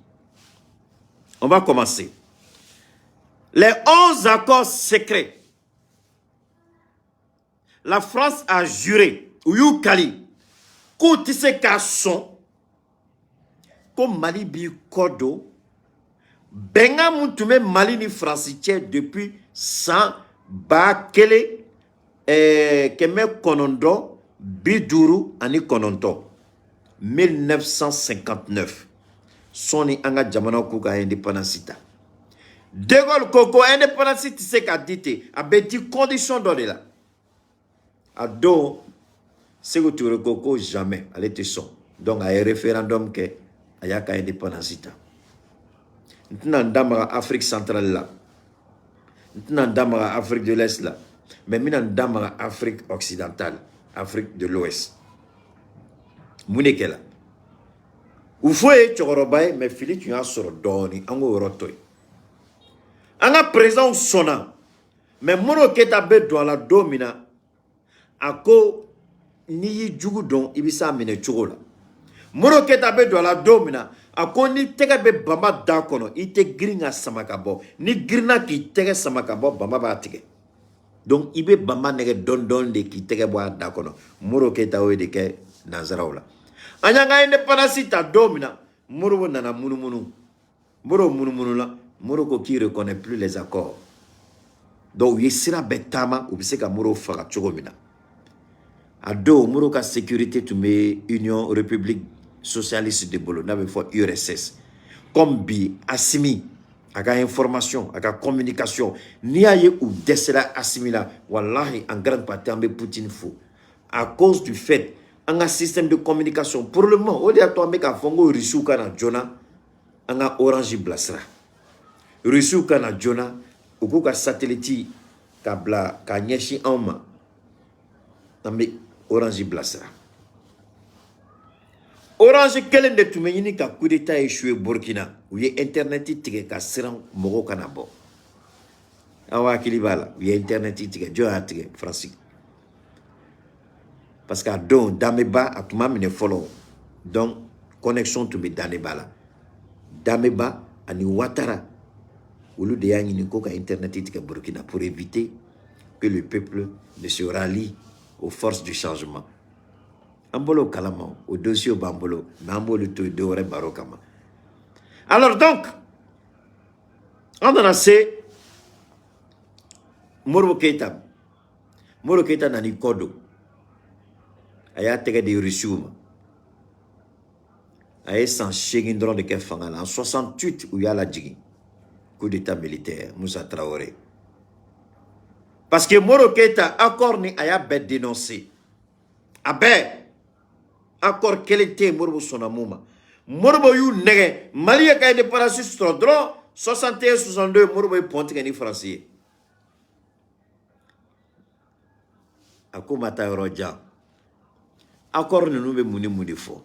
On va commencer. Les 11 accords secrets. La France a juré, ou Kali, qu'on tisse qu'à son, comme Mali bi kodo, benga moutume Mali ni francitier depuis 100 ba kele, keme konondo, biduru ani konondo, 1959. Soni anga jamana kuka indépendance. De Gaulle koko indépendance tisse qu'a dit, a beti condition donné là. A do, c'est que tu recoco jamais, elle était son. Donc, il y a un référendum qui a une indépendance. Nous avons Afrique centrale là. Nous avons Afrique de l'Est là. Mais nous avons Afrique occidentale, Afrique de l'Ouest. Nous sommes là. Où faut être Chorobaye, mais Philippe, tu as sur Doni, en Eurotoy. En a présent sonna, mais mon keta bet dans la domina. Ako ni yi jugu don ibisa mine chogola moro keta be do la domina ako ni tege be bamba da kono ite gringa samakabo ni grina ki tege samakabo bamba ba tege donc ibe bamba nege don de ki tege bo da kono moro keta o de ke nazaraola anyanga indépendance ta domina moro nana munu la moro ko qui reconnaît plus les accords donc yesira betama ubiseka moro fara chogomina. Ado, Mouroka sécurité, tu mets Union, République socialiste de bolo n'a pas fait URSS comme bi Assimi à la information à la communication ni a eu ou décela Assimi là wallahi en grande partie en Poutine fou à cause du fait un système de communication pour le moment au lieu de toi mec à fongo risou kana jona un orange blasra risou kana jona ou ka satellite kabla ka nyeshi en mais Orange Blasra. Orange kelen de tumeni ka coup d'état échoué Burkina où y internet tige ka siran mogo kanabo. Awa kilibala où y internet tige jo atige français. Parce que don dameba atuma mine follow. Donc connexion to be danebala. Dameba ani Ouattara ou le de yangi ko ka internet tige Burkina pour éviter que le peuple ne se rallie aux forces du changement. Ambolo kalama, au dossier bambolo, nambolo to de barokama. Alors donc, on en a assez. Moro Keita nani kodo. Aya tege de risuma. Aya sans chegin drone de kefangala. En 68, où il y a la djigi. Coup d'état militaire, Moussa Traoré. Parce que Moro Keita, accord ni aya bet dénoncé. Abe, accord quel était Moro Sonamouma. Moro yu nege, Mali a kaye de parassus sur drone, 61-62, Moro yu ponte ni français. Ako mata roja. Accord ni noube mouni fo.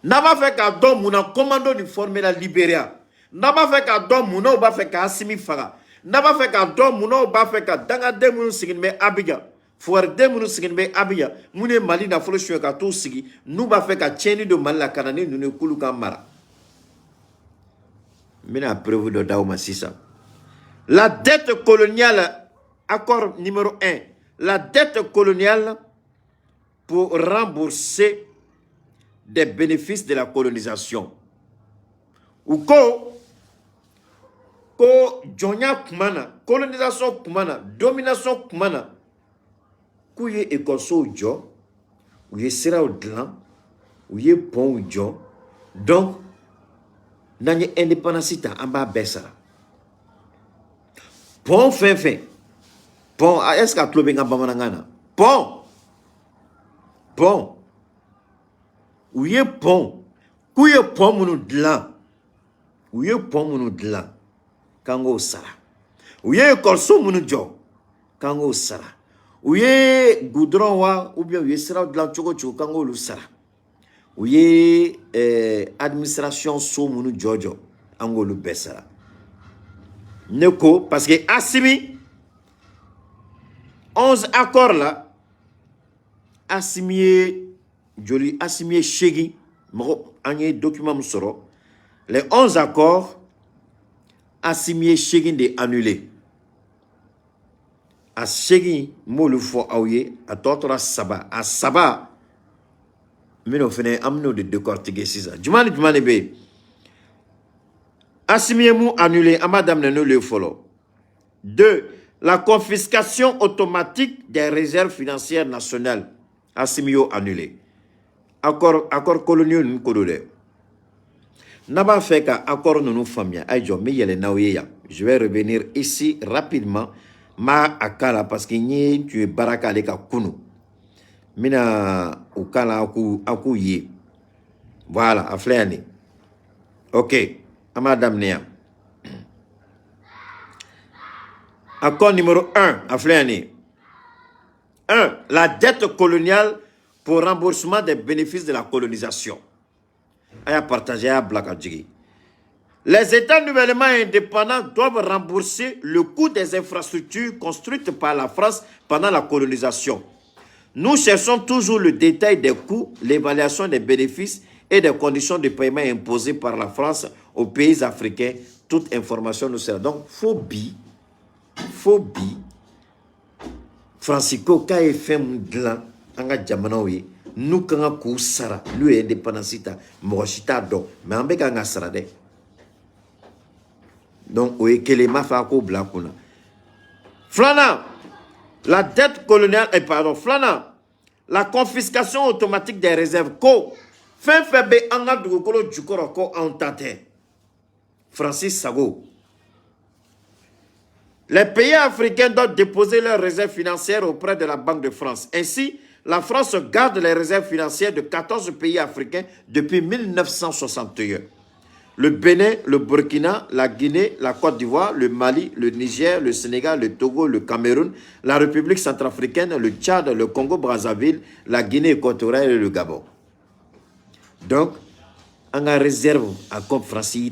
Naba fait qu'à don mouna commando ni former la Libéria. Naba fait qu'à don mouna ou ba fait qu'à Assimi Faga. Naba fait qu'à don mouna ou ba fait qu'à danga de mounou sigin me Abiga. Fouar de mounou sigin me Abiga. Moune Mali na folo choué ka tout sigi. Nou ba fait qu'à tcheni de Mali la kanani nou ne koulou ka mara. Mina preuve de Daouma Sissa. La dette coloniale, accord numéro 1. La dette coloniale pour rembourser des bénéfices de la colonisation. Ou ko Jonya Kumana, colonisation Kumana, domination Kumana, kouye ekoso jo, ou ye sera au dlan, ou ye pont ou jo, donc, nanye indépendance en bas bessa. Pont fin. Pont, est-ce qu'à Klobé nga bamanangana? Pont. Ou ye pont. Kouye pont mounou dlan. Ou ye pont mounou dlan. Kango sara. Ou ye korso mounou jo. Kango sara. Ou ye goudron wa, ou bien ou ye sera dlan choko kango lu sara. Ou ye administration so mounou jojo. Ango lu besara. Neko, parce que Assimi, 11 accords là, Assimi Chegi, un document msoro, les 11 accords, Assimi Chegi de annulé. A Chegi, mo le fo aouye, a totora Saba. A Saba, mais on fait un amno de décortiquer ça. Jumani be. Assimi mou annulé, à madame ne le follow. 2. La confiscation automatique des réserves financières nationales. Assimio annulé. Accord colonial nous colonel. N'aba fait qu'à accord nous famille. Je vais revenir ici rapidement. Ma akala parce que ni tu es baraka leka kunu. Mina ukala aku ye. Voilà, afléani. Ok. À madame Néa. Accord numéro 1, Afléani. 1. La dette coloniale pour remboursement des bénéfices de la colonisation. Aya partagé à Blakadjigi. Les États nouvellement indépendants doivent rembourser le coût des infrastructures construites par la France pendant la colonisation. Nous cherchons toujours le détail des coûts, l'évaluation des bénéfices et des conditions de paiement imposées par la France aux pays africains. Toute information nous sert. Donc, phobie. Francisco ka e fem glan anga jamana we nous kanga ku sara lui indépendance ta mo chita do mais ambe kanga sara de donc o ekele ma fa ko blakuna flana la dette coloniale et pardon flana la confiscation automatique des réserves ko Fin febe anga dugukolo jukoro ko antate. Francis Sago. Les pays africains doivent déposer leurs réserves financières auprès de la Banque de France. Ainsi, la France garde les réserves financières de 14 pays africains depuis 1961. Le Bénin, le Burkina, la Guinée, la Côte d'Ivoire, le Mali, le Niger, le Sénégal, le Togo, le Cameroun, la République centrafricaine, le Tchad, le Congo-Brazzaville, la Guinée équatoriale et le Gabon. Donc, on a réserve à compte français,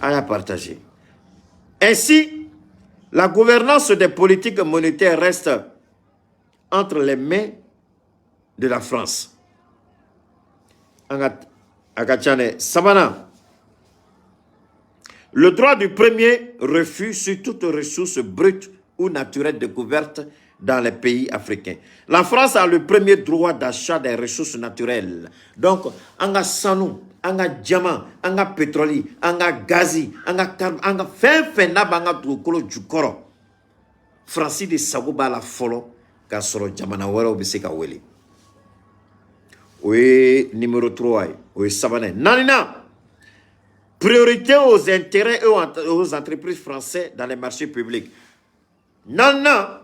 on a partagé. Ainsi, la gouvernance des politiques monétaires reste entre les mains de la France. Sabana. Le droit du premier refus sur toute ressource brute ou naturelle découverte dans les pays africains. La France a le premier droit d'achat des ressources naturelles. Donc, on a sanou, on a diamant, on a pétrole, on a gazi, on a carbone, on a fin nabanga dukolo jukoro. Francis de Sagoba la folo ka soro jamana wero be se ka wele. Oui, numéro 3, oui, sabane. Nanina. Priorité aux intérêts et aux entreprises françaises dans les marchés publics. Non, non.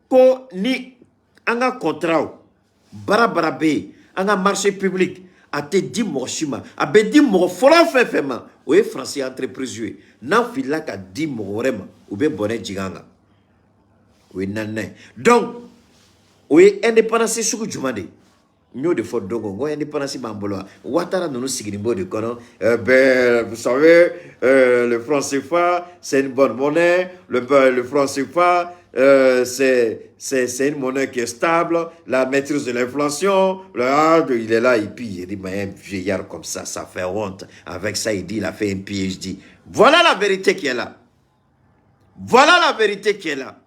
Ko ni anga contrat, barabarabe, anga marché public, a te di moshima, a be di mo fola fefema, oui, français entreprise, nan fila ka di mo rema, ou be bonnet jiganga. Oui, nan. Donc, oui, indépendance suku jumande. Nous de faute dogo, indépendance bambolo. Ouattara nous signifions de kono. Vous savez, le franc CFA, c'est une bonne monnaie. Le franc CFA, c'est une monnaie qui est stable. La maîtrise de l'inflation. Il est là, et puis il dit, mais un vieillard comme ça fait honte. Avec ça, il dit, il a fait un PhD. Voilà la vérité qui est là. Voilà la vérité qui est là.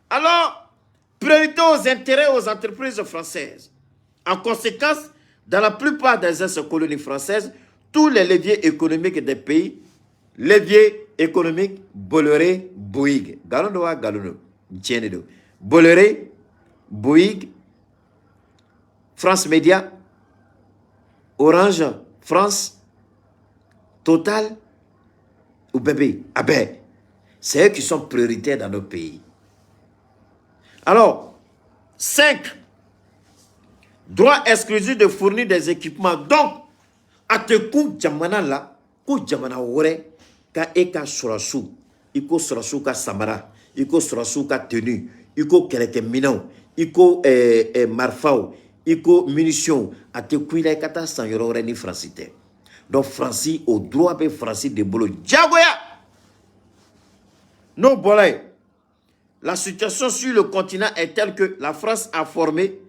Alors, priorité aux intérêts aux entreprises françaises. En conséquence, dans la plupart des ex-colonies françaises, tous les leviers économiques des pays, leviers économiques, Bolloré, Bouygues, Galonoa, Galono, Tienedo, Bolloré, Bouygues, France Média, Orange, France, Total, ou Bébé, Abé, c'est eux qui sont prioritaires dans nos pays. Alors, 5. Droit exclusif de fournir des équipements. Donc, à te kou jamana la, kou jamana wore, ka eka surasu, iko surasu ka samara, iko surasu ka tenue, iko keleke minan, iko marfao, iko munition, à te kou ila kata san yoro ni francité. Donc, Francis, au droit de Francis de Bolo, Djagoya! Non, bolay. La situation sur le continent est telle que la France a formé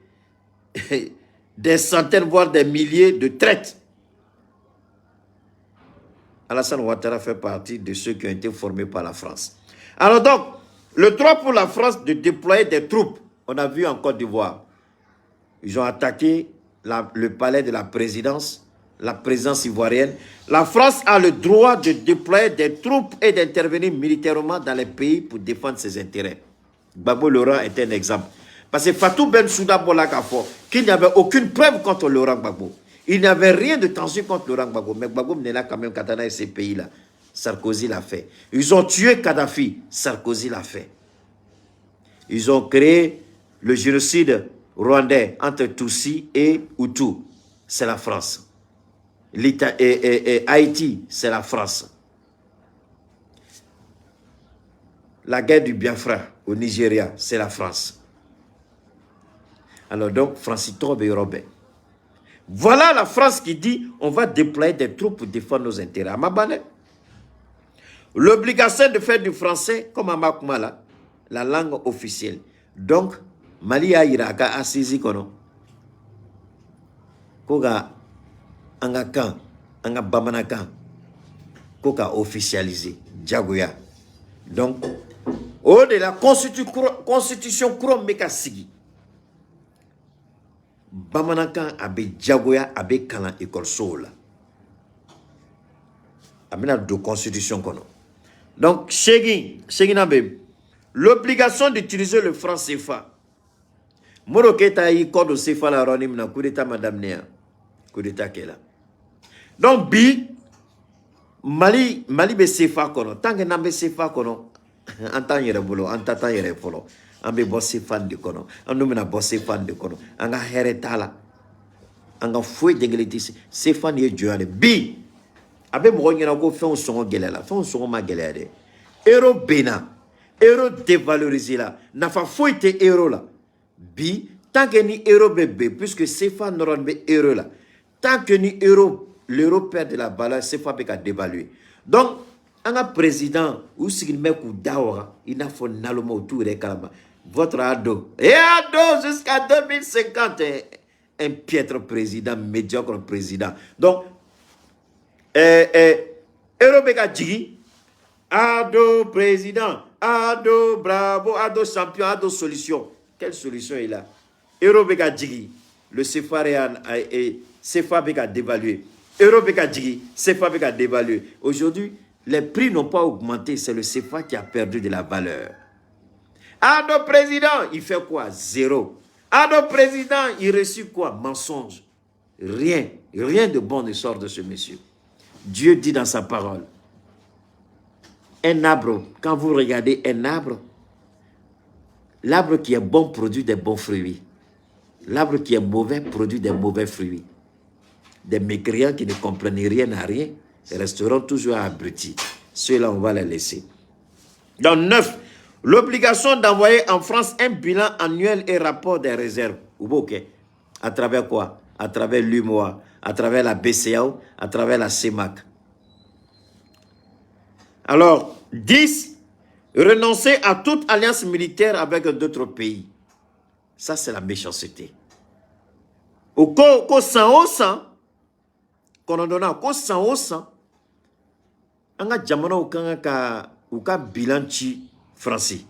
des centaines, voire des milliers de traites. Alassane Ouattara fait partie de ceux qui ont été formés par la France. Alors donc, le droit pour la France de déployer des troupes, on a vu en Côte d'Ivoire, ils ont attaqué le palais de la présidence ivoirienne. La France a le droit de déployer des troupes et d'intervenir militairement dans les pays pour défendre ses intérêts. Gbagbo Laurent est un exemple. Parce que Fatou Bensouda Bolakafo, qu'il n'y avait aucune preuve contre Laurent Gbagbo. Il n'y avait rien de tension contre Laurent Gbagbo. Mais Gbagbo menait là quand même Katana et ces pays-là. Sarkozy l'a fait. Ils ont tué Kadhafi. Sarkozy l'a fait. Ils ont créé le génocide rwandais entre Tutsi et Hutu. C'est la France. Haïti, c'est la France. La guerre du Biafra au Nigeria, c'est la France. Alors donc, Francis Tobe et Robert. Voilà la France qui dit on va déployer des troupes pour défendre nos intérêts. À Mabane, l'obligation de faire du français, comme à Makoumala, la langue officielle. Donc, Mali a Iraka a saisi kono. Koga Angakan, Anga Bamanakan, Koga officialisé, Djagoya. Donc, au de la constitution Kourom Meka Sigi. Bamanakan abe Djagoya abe Kalan école Soula. Amena de constitution kono. Donc, l'obligation d'utiliser le franc CFA Moro Keita yi code de CFA la ronim na coup d'état madame Néa. Coup d'état qu'elle a. Donc bi Mali be CFA kono. Tant que n'ambe CFA kono, en tant yere bolo, en tata yere folo. Ambe bosse fan de kono. Ando mena bosse fan de kono. Anga heretala. Anga fouet dengeliti CFA ni joane bi. Abe mo ngena ko fe on songo gelela. Fe on songo ma gelade. Euro bena. Euro dévalorisé là. Nafa fouet euro là. Bi tant que ni euro bébé puisque CFA n'aura pas euro là. Tant que ni euro l'euro perd de la valeur, c'est pas qu'à dévaluer. Donc, un président, ou si il met coup d'awara, il n'a pas naloma autour des calama. Votre ado, et ado jusqu'à 2050, un piètre président, médiocre président. Donc, euro beka djigi, ado président, ado bravo, ado champion, ado solution. Quelle solution est là? Euro beka djigi, le CFA a dévalué. Euro beka djigi, CFA a dévalué. Aujourd'hui, les prix n'ont pas augmenté, c'est le CFA qui a perdu de la valeur. Ado président, il fait quoi? Zéro. Ado président, il reçut quoi? Mensonge. Rien de bon ne sort de ce monsieur. Dieu dit dans sa parole, un arbre, quand vous regardez un arbre, l'arbre qui est bon produit des bons fruits. L'arbre qui est mauvais produit des mauvais fruits. Des mécréants qui ne comprennent rien à rien resteront toujours abrutis. Ceux-là, on va les laisser. Donc, 9. L'obligation d'envoyer en France un bilan annuel et rapport des réserves. À travers quoi? À travers l'UMOA, à travers la BCAO, à travers la CEMAC. Alors, 10. Renoncer à toute alliance militaire avec d'autres pays. Ça, c'est la méchanceté. Au ko 100, qu'on a donné au 100, on a jamana ou ka bilan chi français.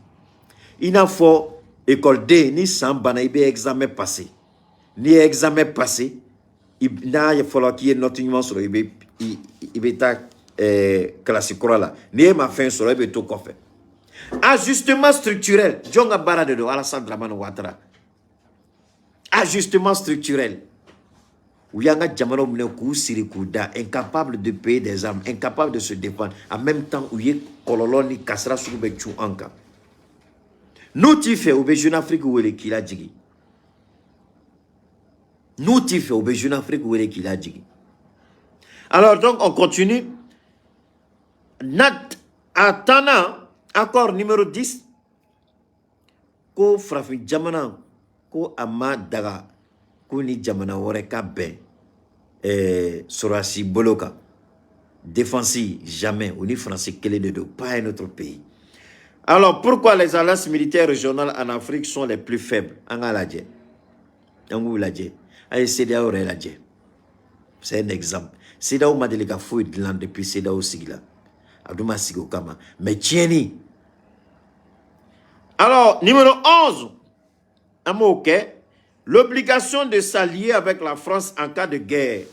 Il n'a faut école D ni sambana ibe examen passé. Ni examen passé, il n'a fallu qu'il y ait notre union sur ibe ta classique là. Ni ma fin sur ibe to kofe. Ajustement structurel. Djonga Barade de Alassane Dramane Ouattara. Ajustement structurel. Ouyanga Djamano Mounekou Sirikouda, incapable de payer des armes, incapable de se défendre. En même temps, Ouye Kololoni Kassra Soubekchou Anka. Nous t'y au Béjun Afrique où est qu'il a dit. Nous t'y au Béjun Afrique où est qu'il a dit. Alors donc, on continue. Nat Atana. Accord numéro 10. Ko frafi jamana ko ama daga ko ni jamana wore ka ben sorasi boloka défensi jamais ou ni français quel de dos pas un autre pays. Alors pourquoi les alliances militaires régionales en Afrique sont les plus faibles? Angaladje. Anguladje. Ay CEDEAO reladje. C'est un exemple. CEDEAO m'a délégué fouille de l'an depuis CEDEAO sigla. Adouma sigo kama. Mais tieni. Alors, numéro 11, l'obligation de s'allier avec la France en cas de guerre.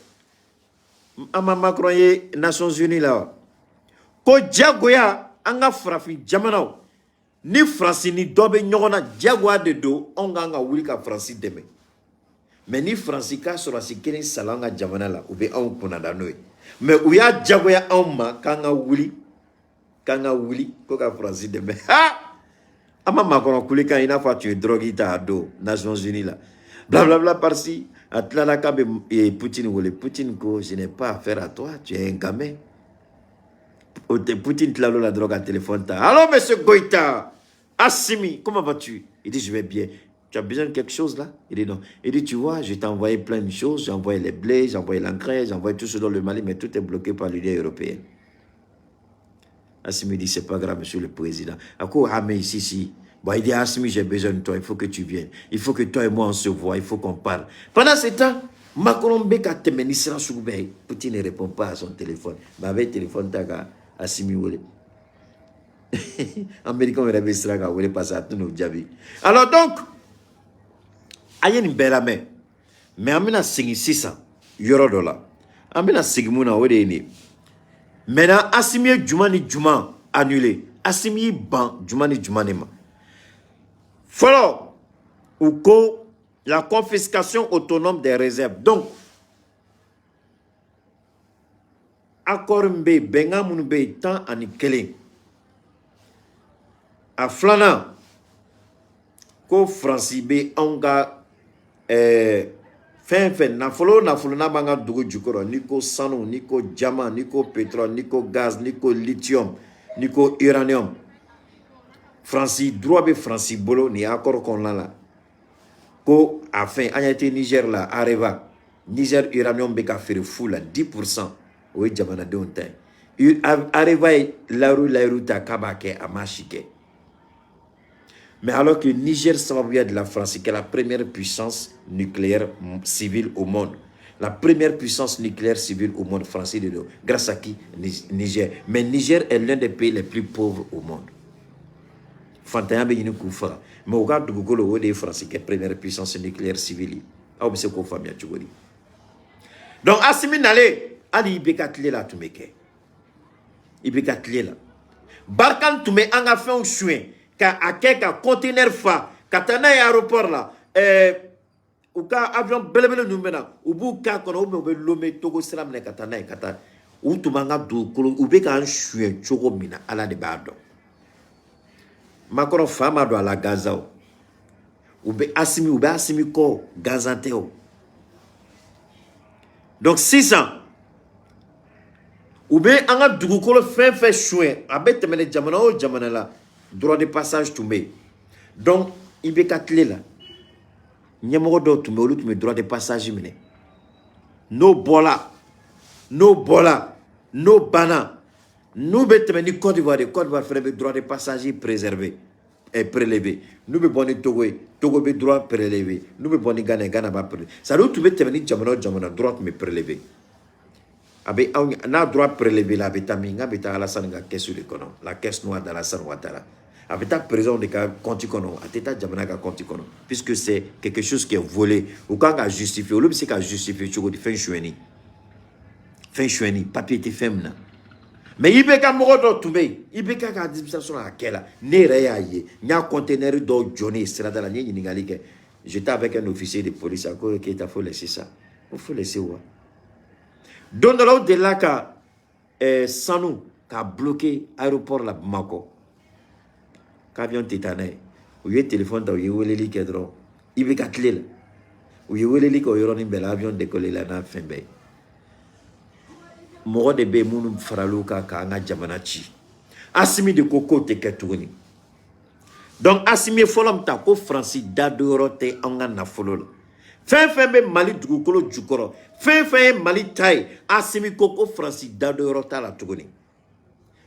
Amama croyez Nations Unies là. Ko diagoya anga frafi jamanao. Ni France ni dobe nyona diagoa de do onga wuli ka France deme. Mais ni France ka sura sikeni salanga jamana la ube on kunada noy. Mais uya diagoya on kanga wuli ko ka France deme. Ha! Ama Macron Koulika, il a fait tu es drogué à dos, Nations Unies là. Blablabla par-ci, Atlala et Poutine ou les Poutine, je n'ai pas affaire à toi, tu es un gamin. Poutine te la drogue à téléphone. Alors, monsieur Goïta, Assimi, comment vas-tu? Il dit, je vais bien. Tu as besoin de quelque chose là? Il dit non. Il dit, tu vois, je t'ai envoyé plein de choses, j'ai envoyé les blés, j'ai envoyé l'engrais, j'ai envoyé tout ce dans le Mali, mais tout est bloqué par l'Union européenne. Assimi dit, c'est pas grave, monsieur le président. À quoi mais ici, bon, il dit, Assimi, j'ai besoin de toi, il faut que tu viennes. Il faut que toi et moi, on se voit, il faut qu'on parle. Pendant ce temps, Macron Beka Temenisra Soubey, Poutine ne répond pas à son téléphone. Mais avec le téléphone, t'as Assimi Wole. Américain, il avait Sraga, Wole passe à tout nos diabi. Alors donc, il y a une belle main. Mais Amina Sigi 600 $. Amina Sigmuna, où est maintenant, Assimi Djoumani Djouman annulé. Assimi Ban Djoumani Djoumanema. Follow, ou ko la confiscation autonome des réserves. Donc, accord mbe benga munbe tant ani kele. A flana ko Franci be anga fen nafolo na banga dugu jukoro niko sanu niko diamant niko pétrole niko gaz niko lithium niko uranium. Franci droit be Franci bolo ni accord kon la ko afin anyate Niger la areva Niger uranium be ka faire fou la 10%. Oui, jamana de ontin. Areva la ta kabake amashike. Mais alors que Niger savait de la France, qui est la première puissance nucléaire civile au monde. La première puissance nucléaire civile au monde, français de l'eau. Grâce à qui? Niger. Mais Niger est l'un des pays les plus pauvres au monde. Fantaya be yini kufa. Mais au cas de Google, où est France qui est la première puissance nucléaire civile. Ah, c'est quoi famille à Tchougouri. Donc, Assimi Nale, Ali Ibekatle la Tumeke. Ibekatle la. Barkan Tume anga fait un chouin. Ka akeka conteneur fa katana aéroport là ou ka avion belebele numena ubu ka kono ube lome togo sram ne katana kata ou tumanga du kolo ube ka nchue chogo mina ala de bado makoro fama do ala gaza ube asimi ko gazanteo. Donc 6 ans ube anga du kolo fin chouin abete mele jamana o jamana la droit de passage tombé. Donc, il y a 4 clés là. Il y a un droit de passage. No bola, no bana. Nous avons ni Côte d'Ivoire fait le droit de passage préservé et prélevé. Nous avons Togo droit prélevé. Nous avons Ghana va prélevé. Ça veut dire que nous avons droit de prélevé. Abe na droit prélevé la vitamine beta la sanga caisse de kono la caisse noire de la San Ouattara abeta présent de compte kono ateta jamana ka compte kono puisque c'est quelque chose qui est volé ou quand a justifié ou le c'est qu'a justifié tu go fin choueni papier était femna mais ibeka modo tumbe ibeka ka administration à quelle ne reyaye nya conteneur do journée sera dans la ligne ningalike. J'étais avec un officier de police à quoi qui t'a faut laisser ça il faut laisser ouais. Donc, là où de là qu'a Sanou qu'a bloqué l'aéroport la Bamako, qu'avion tétané, où il y a téléphone dans où il y a qui est drôle, il veut qu'atteler là, où il y a qui est un bel avion décollé là dans fin bay. Moro de bé mounu faralouka ka nga jamanachi. Assimi de koko te ketouni. Donc assimi folom ta ko Franci dadorote anga na folol. Fin be Mali dugukolo jukoro. Fin Mali taille. Assimi koko Franci dadorota la tugoni.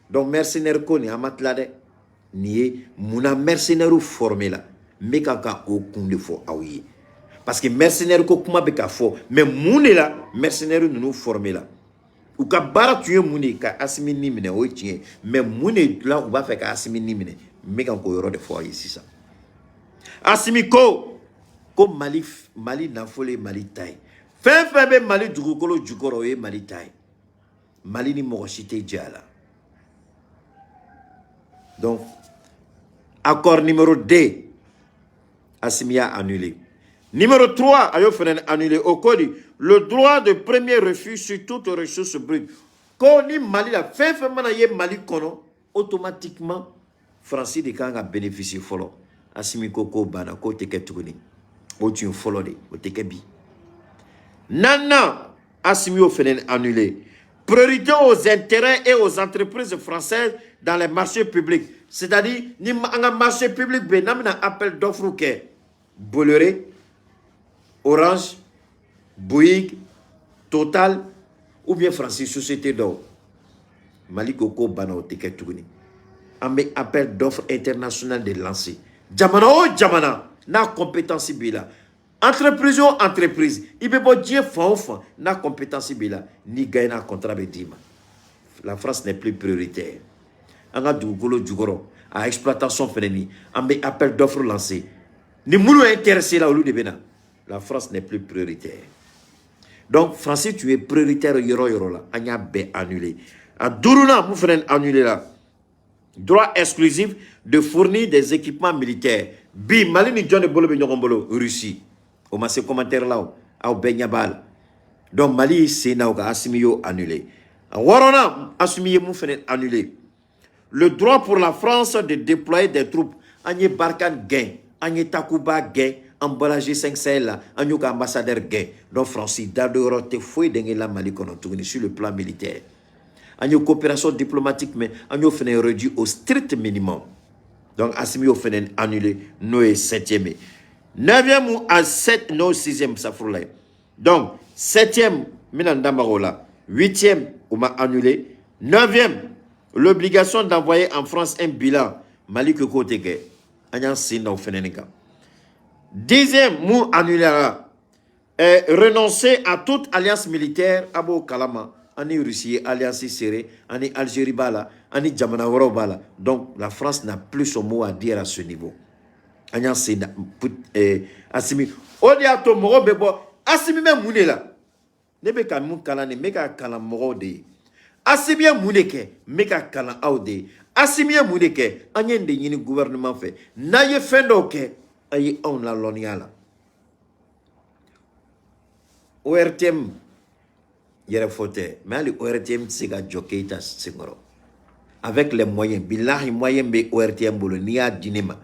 Donc mercenaire ko ni amatlade nié muna mercenaire formé là. Mais kaka aucun fo aouye. Parce que mercenaire ko kuma be ka fo mais moune là mercenaire nous formé là. Ou ka bara tuye moune ka assimi ni mine o tien mais moune là on va faire ka assimi ni mine mais kan ko yoro de fo ici ça. Assimi ko comme Mali n'a folle Mali taille. Fin be Mali dugukolo jukoro e Mali taille. Mali ni mochité djala. Donc accord numéro 2 Assimi a annulé. Numéro 3 ayo fenen annulé au code le droit de premier refus sur toute ressource brute. Quand ni Mali la fin mana ye Mali kono automatiquement Franci de Kanga bénéficie follow. Assimi koko bana ko teke tukuni. O tu follow de o teke bi. Nana Assimi o fenen annulé. Priorité aux intérêts et aux entreprises françaises dans les marchés publics. C'est-à-dire ni un marché public be namina appel d'offre ke Bolloré, Orange, Bouygues, Total ou bien Francis Société d'or. Mali koko bana o teke tukuni. Amé appel d'offres international de lancer. Jamana o jamana na compétence bila. Entreprise ou entreprise, il peut pas dire fan na compétence bila ni gagner un contrat bedima. La France n'est plus prioritaire. Anga dugolo dugoro à exploitation feneni, amé appel d'offres lancé. Ni moulou intéressé là au lieu de bena. La France n'est plus prioritaire. Donc Français tu es prioritaire yoro là, anya be annulé. A Duruna mou fenen annulé là. Droit exclusif de fournir des équipements militaires. Bi Mali ni John de Bolo Russie. au ma ce commentaire là au benyabal donc Mali c'est na ka Assimi annulé warona Assimi mu fene annulé le droit pour la France de déployer des troupes Agné Barkhane gain Agné Takuba gain emballagé 5 Sahel Agnou ambassadeur gain donc France d'adoro te foi de la Mali kono sur le plan militaire Agnou coopération diplomatique mais Agnou fene réduit au strict minimum donc Assimi fene annulé Noé 7e 9e ou à 7 non 6e ça frôle donc 7e Minandamarola 8e on m'a annulé 9e l'obligation d'envoyer en France un bilan Mali que côté que Agnan Sina au Fenenika 10e mou annulera renoncer à toute alliance militaire Abo Kalama Ani Russie alliance serrée Ani Algérie bala Ani Djamanawaro bala donc la France n'a plus son mot à dire à ce niveau Agnan Sina Assimi Odiato Moro Bebo Assimi même Mounela Nebe ka moun kala ne meka kala Moro de Assimi Mouneke meka kala Aoude Assimi Mouneke Agnen de yini gouvernement fait Naye Fendoke Aye on la loniala ORTM Yere fote mais le ORTM Sega Jokeita Singoro avec les moyens billahi moyens be ORTM bolo niya dinema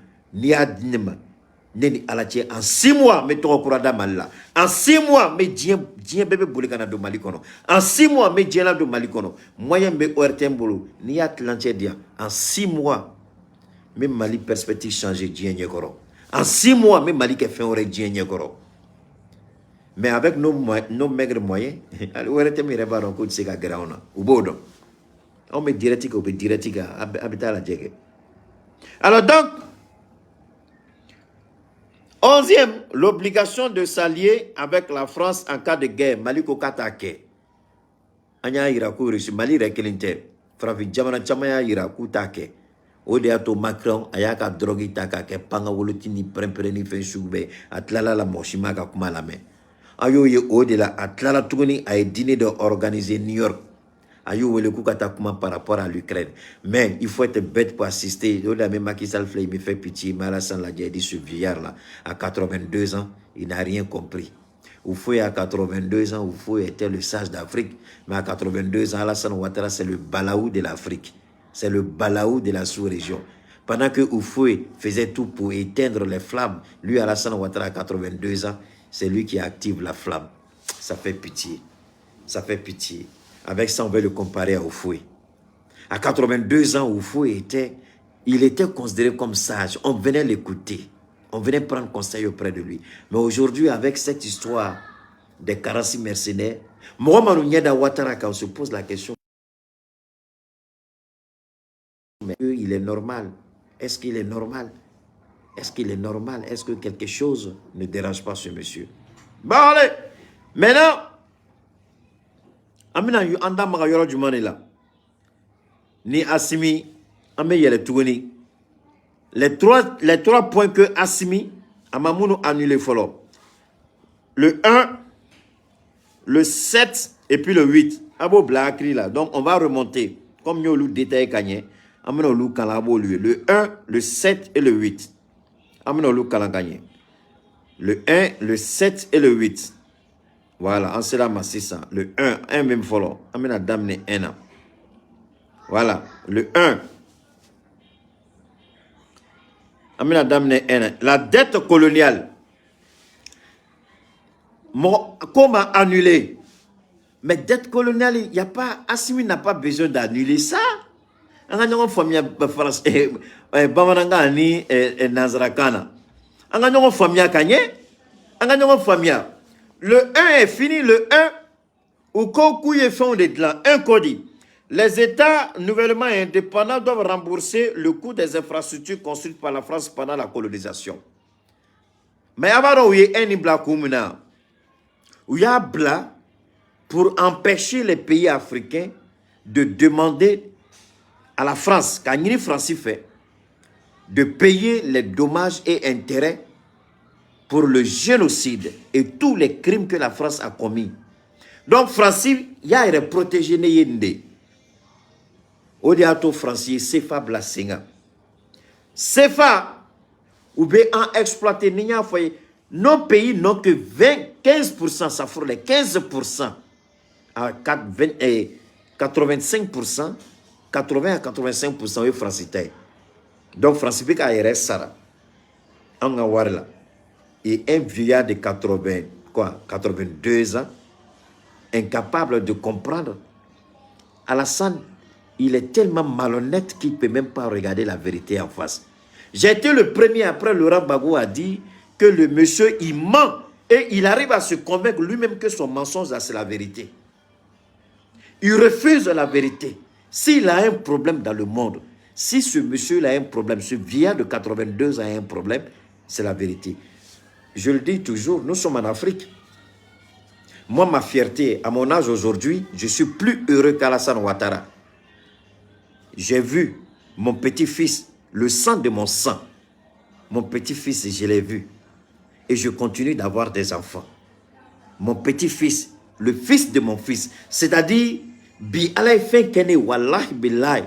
Neni alatie en 6 mois me to kurada malla en 6 mois me dien bébé boli kana do Mali kono en 6 mois me dien la do Mali kono moyen be ORTM bolo ni Atlantique dia en 6 mois me Mali perspective changer dien nyekoro en 6 mois me Mali ke fait aurait dien nyekoro mais avec nos maigres moyens ORTM reba ron ko tsika graona ubodo on me diretika habita la djege alors donc 11e, l'obligation de s'allier avec la France en cas de guerre. Mali ko katake. Anya iraku rishi Mali rekelinte. Frafi jamana chamaya iraku take. Ode ato Macron ayaka drogi takake panga wolutini prempreni fenshube atlala la moshima ka kumalame. Ayo ye ode la atlala tuguni ay dîner de organiser New York. Ayo wele kukatakuma par rapport à l'Ukraine. Mais il faut être bête pour assister. Le même Macky Sall il me fait pitié. Malassane l'a dit, ce vieillard-là, à 82 ans, il n'a rien compris. Oufoué à 82 ans, Oufoué était le sage d'Afrique. Mais à 82 ans, Alassane Ouattara, c'est le balaou de l'Afrique. C'est le balaou de la sous-région. Pendant que Oufoué faisait tout pour éteindre les flammes, lui, Alassane Ouattara, à 82 ans, c'est lui qui active la flamme. Ça fait pitié. Ça fait pitié. Avec ça, on va le comparer à Oufoué. À 82 ans, Oufoué il était considéré comme sage. On venait l'écouter. On venait prendre conseil auprès de lui. Mais aujourd'hui, avec cette histoire des Karassi mercenaires, Mohamed Nyeda Ouattara, quand on se pose la question, mais il est normal. Est-ce qu'il est normal? Est-ce qu'il est normal? Est-ce que quelque chose ne dérange pas ce monsieur? Bon, allez. Maintenant, Amina yu anda maga yoro jumane la ni Assimi ame yele tugoni les trois points que Assimi amamuno annulé follow le 1 le 7 et puis le 8 abo blakri là donc on va remonter comme nous le détail gagné amena lu kala abo le 1 le 7 et le 8 amena lu kala gagné le 1 le 7 et le 8. Voilà, en cela, c'est ça. Le 1 même follow. Amena damne 1. Voilà, le 1. Amena damne 1. La dette coloniale. Comment annuler? Mais dette coloniale, il n'y a pas. Assimi n'a pas besoin d'annuler ça. On a une famille France. Bamananga ni Nazarakana. On a une famille Kanye. On a une famille. Le 1 est fini, le 1, au Koku est fondé de là, un codi. Les États nouvellement indépendants doivent rembourser le coût des infrastructures construites par la France pendant la colonisation. Mais avant, il y a un black où il y a blanc pour empêcher les pays africains de demander à la France, quand il France fait, de payer les dommages et intérêts pour le génocide et tous les crimes que la France a commis. Donc, Francis, il y a un protégé Neyende. Odiato Francis, Sefa Blasenga. Sefa, ou bien en exploité, Nia Foye, Nos pays n'ont que 15%, ça fait les 15% à 85%, 80 à 85% est français. Donc, France Afrique a RS Sara. En Awarla. Et un vieillard de 82 ans, incapable de comprendre. Alassane, il est tellement malhonnête qu'il ne peut même pas regarder la vérité en face. J'ai été le premier, après Laurent Gbagbo a dit que le monsieur, il ment. Et il arrive à se convaincre lui-même que son mensonge, c'est la vérité. Il refuse la vérité. S'il a un problème dans le monde, si ce monsieur a un problème, ce vieillard de 82 ans a un problème, c'est la vérité. Je le dis toujours, nous sommes en Afrique. Moi, ma fierté, à mon âge aujourd'hui, je suis plus heureux qu'Alassane Ouattara. J'ai vu mon petit-fils, le sang de mon sang. Mon petit-fils, je l'ai vu. Et je continue d'avoir des enfants. Mon petit-fils, le fils de mon fils. C'est-à-dire, bi alay fen kene wallahi billahi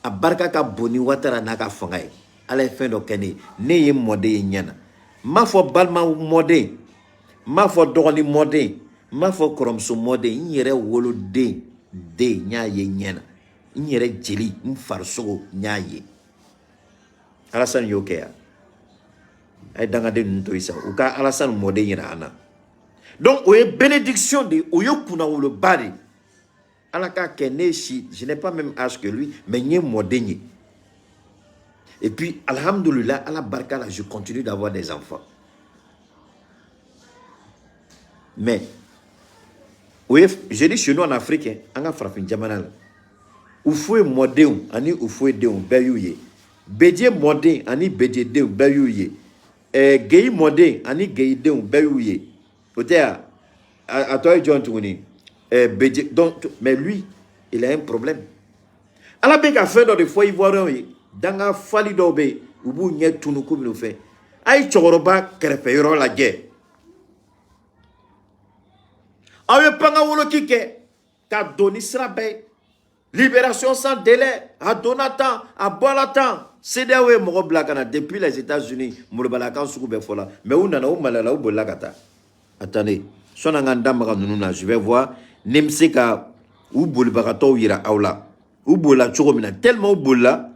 abarka ka boni Ouattara naka fangay. Alay fen do kene ne ye modé nyana. Ma fo balma modé. Ma fo dogoni modé. Ma fo koromso modé nyere wolo de nya ye nyana. Nyere jeli mfarso nya ye. Alassane Yokea. Ay danga de nto isa ou ka Alassane modé nyana ana. Donc oye bénédiction de oyo kuna ou le bari. Alaka keneshi, je n'ai pas même âge que lui, mais nye modé. Et puis alhamdoulilah, à la barka là, je continue d'avoir des enfants. Mais oui, je dis chez nous en Afrique, on a frappé Djamana. Ou foué modé, ani ou foué de bayouye. Bédié modé, ani bédié de bayouye. Gay modé, ani gay de bayouye. Peut-être à toi, John Touni. Donc, mais lui, il a un problème. À la bête à faire dans des fois ivoiriens, dans un fali d'obé, ou vous n'y êtes tout nous comme nous fait. Aïe, Choroba, crépéro la guerre. Aïe, Pangawolo Kike, t'as donné Srabé. Libération sans délai, à Donatan, à Bolatan. C'est des ouais, mon blagana, depuis les États-Unis, mon balakan soube fola. Mais où n'en a où malala ou bolagata. Attendez, son angandam, je vais voir. Nemseka ou bolbarato ira aula ou bola choromina tellement bola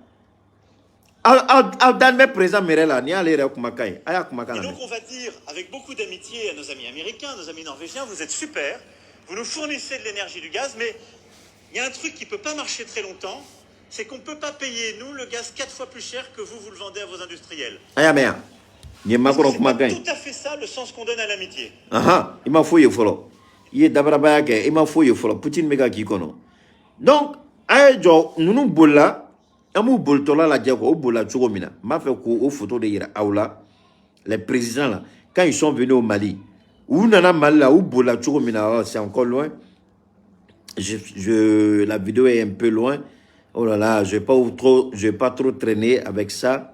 dans mes présents merela ni aller kumakai aya kumakana. Donc on va dire avec beaucoup d'amitié à nos amis américains, nos amis norvégiens, vous êtes super, vous nous fournissez de l'énergie, du gaz, mais il y a un truc qui peut pas marcher très longtemps, c'est qu'on peut pas payer nous le gaz 4 fois plus cher que vous le vendez à vos industriels. Aya mea ni makoro kumakai. C'est tout à fait ça le sens qu'on donne à l'amitié. Aha, il m'a fouillé follow. Il est d'abord il m'a fouillé follow. Poutine mega qui connaît. Donc aïe jo nous bola amu boltola la diako bola choromina. M'a fait au photo de ira aula les présidents là quand ils sont venus au Mali. Ou nana Mali là ou bola choromina c'est encore loin. La vidéo est un peu loin. Oh là là, je vais pas trop traîner avec ça.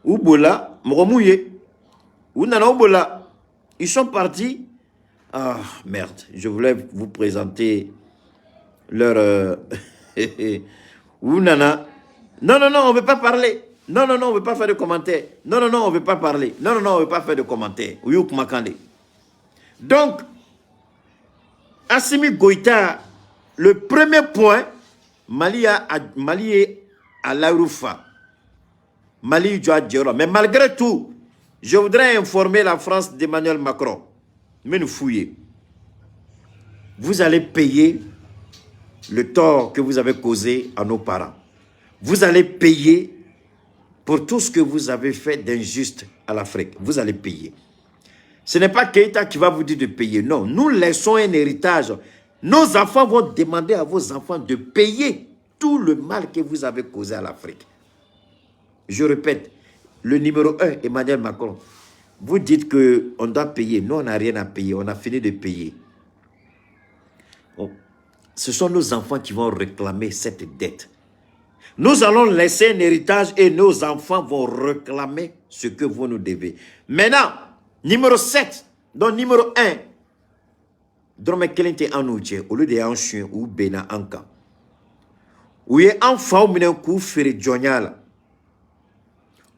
Ou bola mouillé. Ou nana ou bola ils sont partis. Ah, merde. Je voulais vous présenter leur... Ou nana. Non, on ne veut pas parler. Non, on ne veut pas faire de commentaires. Non, on ne veut pas parler. Non, on ne veut pas faire de commentaires. Donc, Assimi Goïta, le premier point, Mali est à l'Aouroufa. Mali doit dire. Mais malgré tout, je voudrais informer la France d'Emmanuel Macron. Mais nous fouillez. Vous allez payer le tort que vous avez causé à nos parents. Vous allez payer pour tout ce que vous avez fait d'injuste à l'Afrique. Vous allez payer. Ce n'est pas Keïta qui va vous dire de payer. Non, nous laissons un héritage. Nos enfants vont demander à vos enfants de payer tout le mal que vous avez causé à l'Afrique. Je répète, le numéro 1, Emmanuel Macron. Vous dites qu'on doit payer. Nous, on n'a rien à payer. On a fini de payer. Bon. Ce sont nos enfants qui vont réclamer cette dette. Nous allons laisser un héritage et nos enfants vont réclamer ce que vous nous devez. Maintenant, numéro 7, donc numéro 1, Drome Kelente Anouche, au lieu de un chien ou Bena Anka. Où est un faux minen kou fere Jonyala.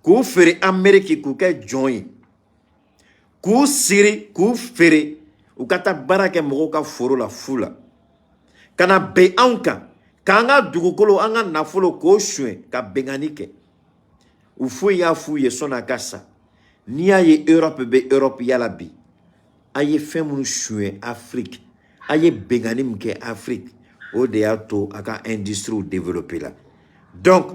Kou fere Amérique kou ke Joy. k'u siri k'u feere u ka taa baara kɛ mɔgɔw ka foro la fu la ka na bɛn anw kan k'an ka dugukolo an ka nafolo k'o suɲɛ ka bɛnkanni kɛ u foyi y'a f'u ye sɔnni a ka sa n'i y'a ye Europe bɛ Europe yala bi a ye fɛn minnu suɲɛ Afrique a ye bɛnkanni min kɛ Afrique o de y'a to a ka industrie développée la donc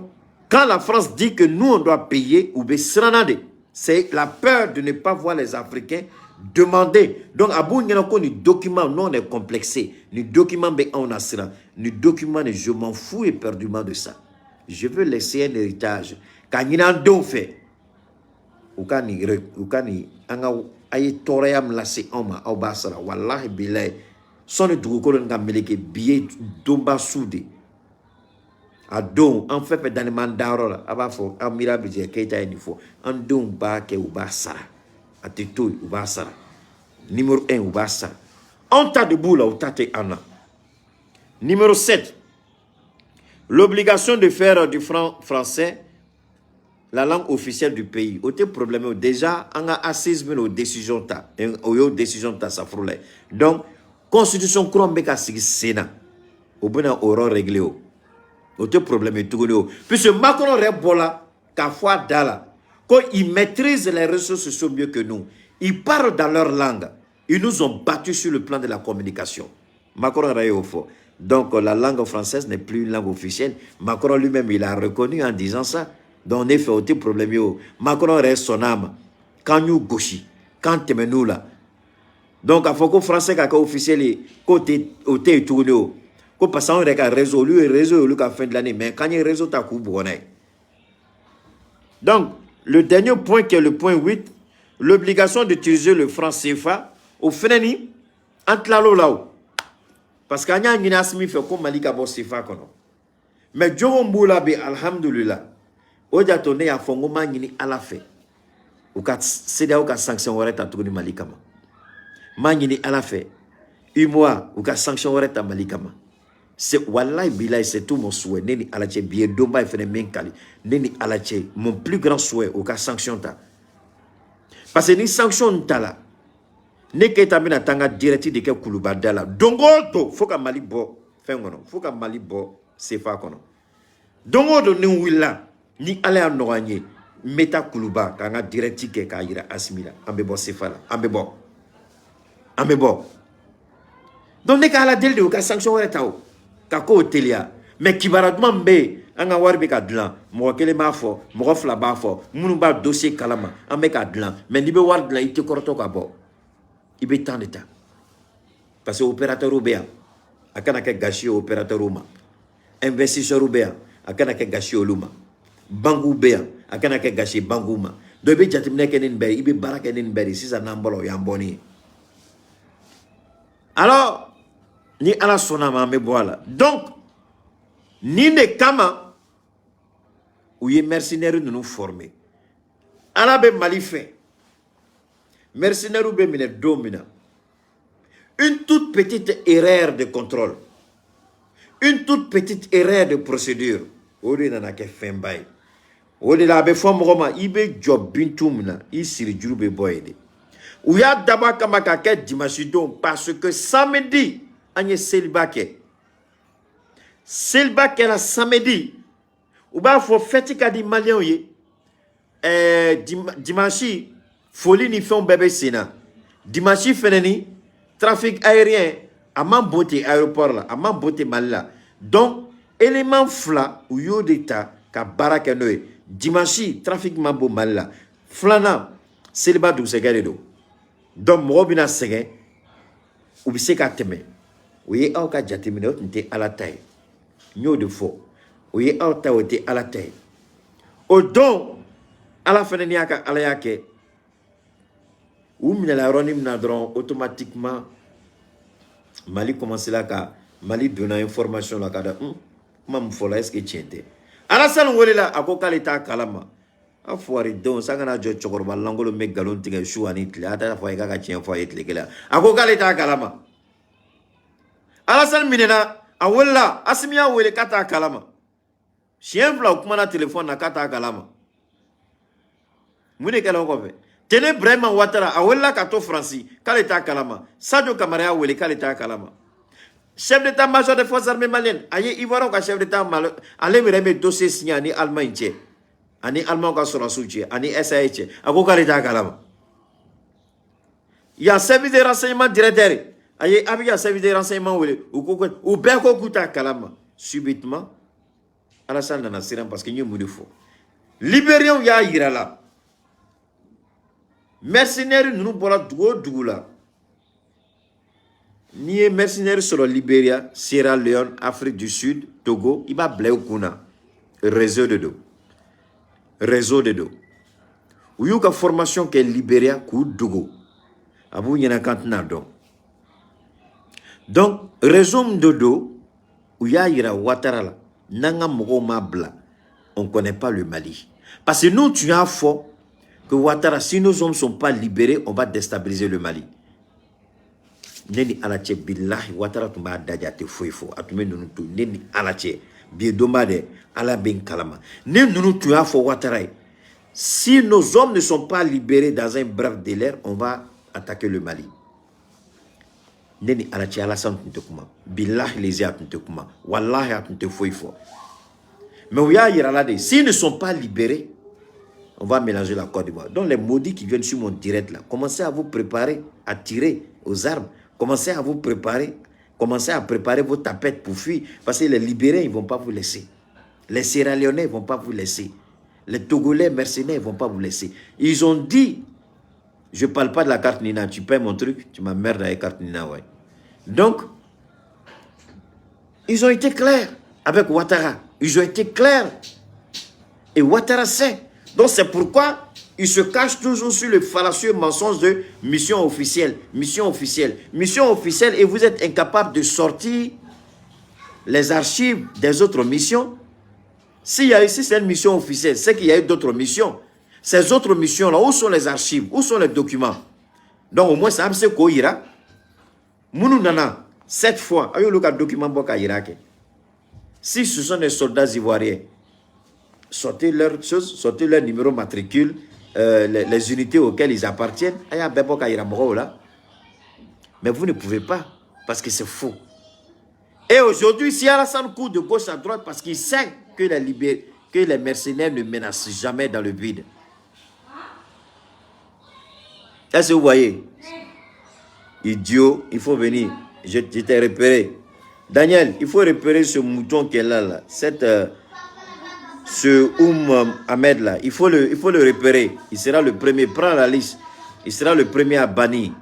quand la France dit que nous on doit payer ou bɛ siranna de c'est la peur de ne pas voir les Africains demander. Donc, à bout de document, non, on est complexé. Le document, on a ça. Le document, je m'en fous éperdument de ça. Je veux laisser un héritage. Quand il y a un don fait, ou quand il y a un toréam lassé en ma, au basara, wallahi bilay, son drukolo nga meleke billet domba soudé. A don, en fait, dans le mandaro, à bas fort, à miracle, j'ai qu'à une fois, un don ba ke ou basara. A tito ou basara. Numéro 1 ou basara. On t'a debout là, ou t'a te ana. Numéro 7. L'obligation de faire du français la langue officielle du pays. Autre problème, déjà, on a assise aux décisions ta. Aux décisions ta, ça frôle. Donc, constitution Krombe sigi Sénat. Au bon aura réglé. Autre problème, tout le puisque Macron rebola, qu'à fois d'ala. Quand ils maîtrisent les réseaux sociaux mieux que nous, ils parlent dans leur langue. Ils nous ont battus sur le plan de la communication. Macron a au fort. Donc la langue française n'est plus une langue officielle. Macron lui-même, il a reconnu en disant ça. Donc on est fait autre problème. Macron reste son âme. Quand nous gauchi, quand nous là. Donc il faut que le français soit officiel, côté et tourné. Quand passant avec un réseau, lui est réseau à la fin de l'année. Mais quand il y a un réseau, tu as coup donc, le dernier point qui est le point 8, l'obligation d'utiliser le franc CFA au Fréni, entre la là. Parce qu'il y a un asmi fait comme Malika Bo CFA. Mais Djorombo là, alhamdulillah, au diatoné a Fongoma Nini à la fait. Ou qu'à CDA ou qu'à sanction aurait à tourner Malikama. Manini à la fait. Moi, ou qu'à sanction aurait à Malikama. C'est wallahi bilay, c'est tout mon souhait. Neni alache biye domba et fene menkali. Neni alache mon plus grand souhait au cas sanction ta. Parce que ni sanction ta la. Ne ke tamina tanga directi de ke kulubada la. Dongoto faut ka mali bo fengono. Faut ka mali bo sefa kono. Dongoto ni willa ni ale anoanye meta kuluba kanga directi ke ka ira asmila. Ambe bo sefa la. Ambe bo. Ambe bo. Donc ne ka ala del de au cas sanction wala tao. Kako telia mais kibaraduma mbe anga warbe ka dlan mo kele ma fo mo fla ba fo munu ba dossier kalama ambe ka dlan mais libe war dlan ite korto ka bo ibe tant de temps parce que opérateur oubea akana ke gashi opérateur uma investisseur oubea akana ke gashi oluma bangu bea akana ke gashi banguma do be jatimne kenen be ibe baraka kenen be si ça nambolo yamboni alors ni ala sonama me boala donc ni ne kama ou ye mercenaires nous former ala be mali fait mercenaires be mine domina une toute petite erreur de contrôle une toute petite erreur de procédure odi nana ke fembay odi la be fom roma ibe job bintumna isiri jurube boyede ou ya daba kama ka ke dimanche donc parce que samedi Agnès Selbake. Selbake la samedi. Ou ba faut fête di malien ye. Dimanche folie ni fait bébé Sénat. Dimanche feneni trafic aérien à Mambote aéroport là, à Mambote Malila. Donc élément fla ou yo d'état ka baraka noé. Dimanche trafic Mambo Malila. Flana Selba du segaredo. Donc mobina sege ou bise ka teme. Oui, au cas jatimino n'était à la taille. Nous de faux. Oui, au taouté à la taille. Au don, à la fin de niaka alayake, ou la ronim nadron automatiquement, Mali commence là, Mali donne information là, mam fola est-ce que tiente. À la salle où elle est là, à quoi l'état kalama. A foire don, ça gana jo chokorba langolo me galon tiga chou anit là, à la fois ka tien fois et les là. À quoi l'état kalama. Alassane minena awella asimiya wele kata kalama chien fla kuma na téléphone na kata kalama mune kala ko fe Tenez Brahima Ouattara, a wela kato Franci, k'ale t'a kalama. Sadio Kamara a wele k'ale t'a kalama. Chef d'état-major des forces armées maliennes, aye Ivoirien ka chef d'état ale mi reme dossier signé ani Allemagne tche. Ani Allemagne ka surasu tche, ani SAE tche. Ako k'ale t'a kalama. Il y a service de renseignement directeur. Aye avec un service de renseignement ou bien ko kuta kalama. Subitement, Alassane nana siran parce que n'y mouni fo. Libérien ya yirala. Mercenaires nous bola dugo la. Ni est mercenaire sur le Libéria, Sierra Leone, Afrique du Sud, Togo, il va blé au kuna. Réseau de dos. Réseau de dos. Ou y a formation qui est Libéria, kou Togo. Abou y en a cantina donc, réseau de dos, où y a ira Ouattara là, nanga mogo ma bla, on ne connaît pas le Mali. Parce que nous, tu as fort que Ouattara, si nos hommes ne sont pas libérés, on va déstabiliser le Mali. Neni alache billahi Ouattara tumba dajate foifo atume nunu tu neni alache biedomade ala ben kalama ne nunu tu afo Ouattara. Si nos hommes ne sont pas libérés dans un bref délai, on va attaquer le Mali. Neni alache Alassane tuntekuma billahi les tuntekuma wallahi atunte foifo. Mais ouya yiralade, s'ils ne sont pas libérés, on va mélanger la Côte d'Ivoire. Donc les maudits qui viennent sur mon direct là, commencez à vous préparer à tirer aux armes. Commencez à vous préparer. Commencez à préparer vos tapettes pour fuir. Parce que les libérés, ils ne vont pas vous laisser. Les Sierra Leonais ne vont pas vous laisser. Les Togolais mercenaires ne vont pas vous laisser. Ils ont dit, je ne parle pas de la carte Nina, tu paies mon truc, tu m'emmerdes avec la carte Nina. Ouais. Donc, ils ont été clairs avec Ouattara. Ils ont été clairs. Et Ouattara sait. Donc c'est pourquoi il se cache toujours sur le fallacieux mensonge de mission officielle. Mission officielle. Mission officielle et vous êtes incapable de sortir les archives des autres missions. S'il y a ici, c'est une mission officielle. C'est qu'il y a eu d'autres missions. Ces autres missions-là, où sont les archives? Où sont les documents? Donc au moins, ça c'est quoi ira. Mounou nana, 7 fois, ayo le document boka irake. Si ce sont des soldats ivoiriens, sortez leur chose, sortez leur numéro matricule, les unités auxquelles ils appartiennent. Mais vous ne pouvez pas, parce que c'est faux. Et aujourd'hui, si Alassane court de gauche à droite, parce qu'il sait que les mercenaires ne menacent jamais dans le vide. Est-ce que vous voyez? Idiot, il faut venir. Je t'ai repéré. Daniel, il faut repérer ce mouton qui est là. Ce Ahmed là, il faut le repérer. Il sera le premier. Prends la liste. Il sera le premier à bannir.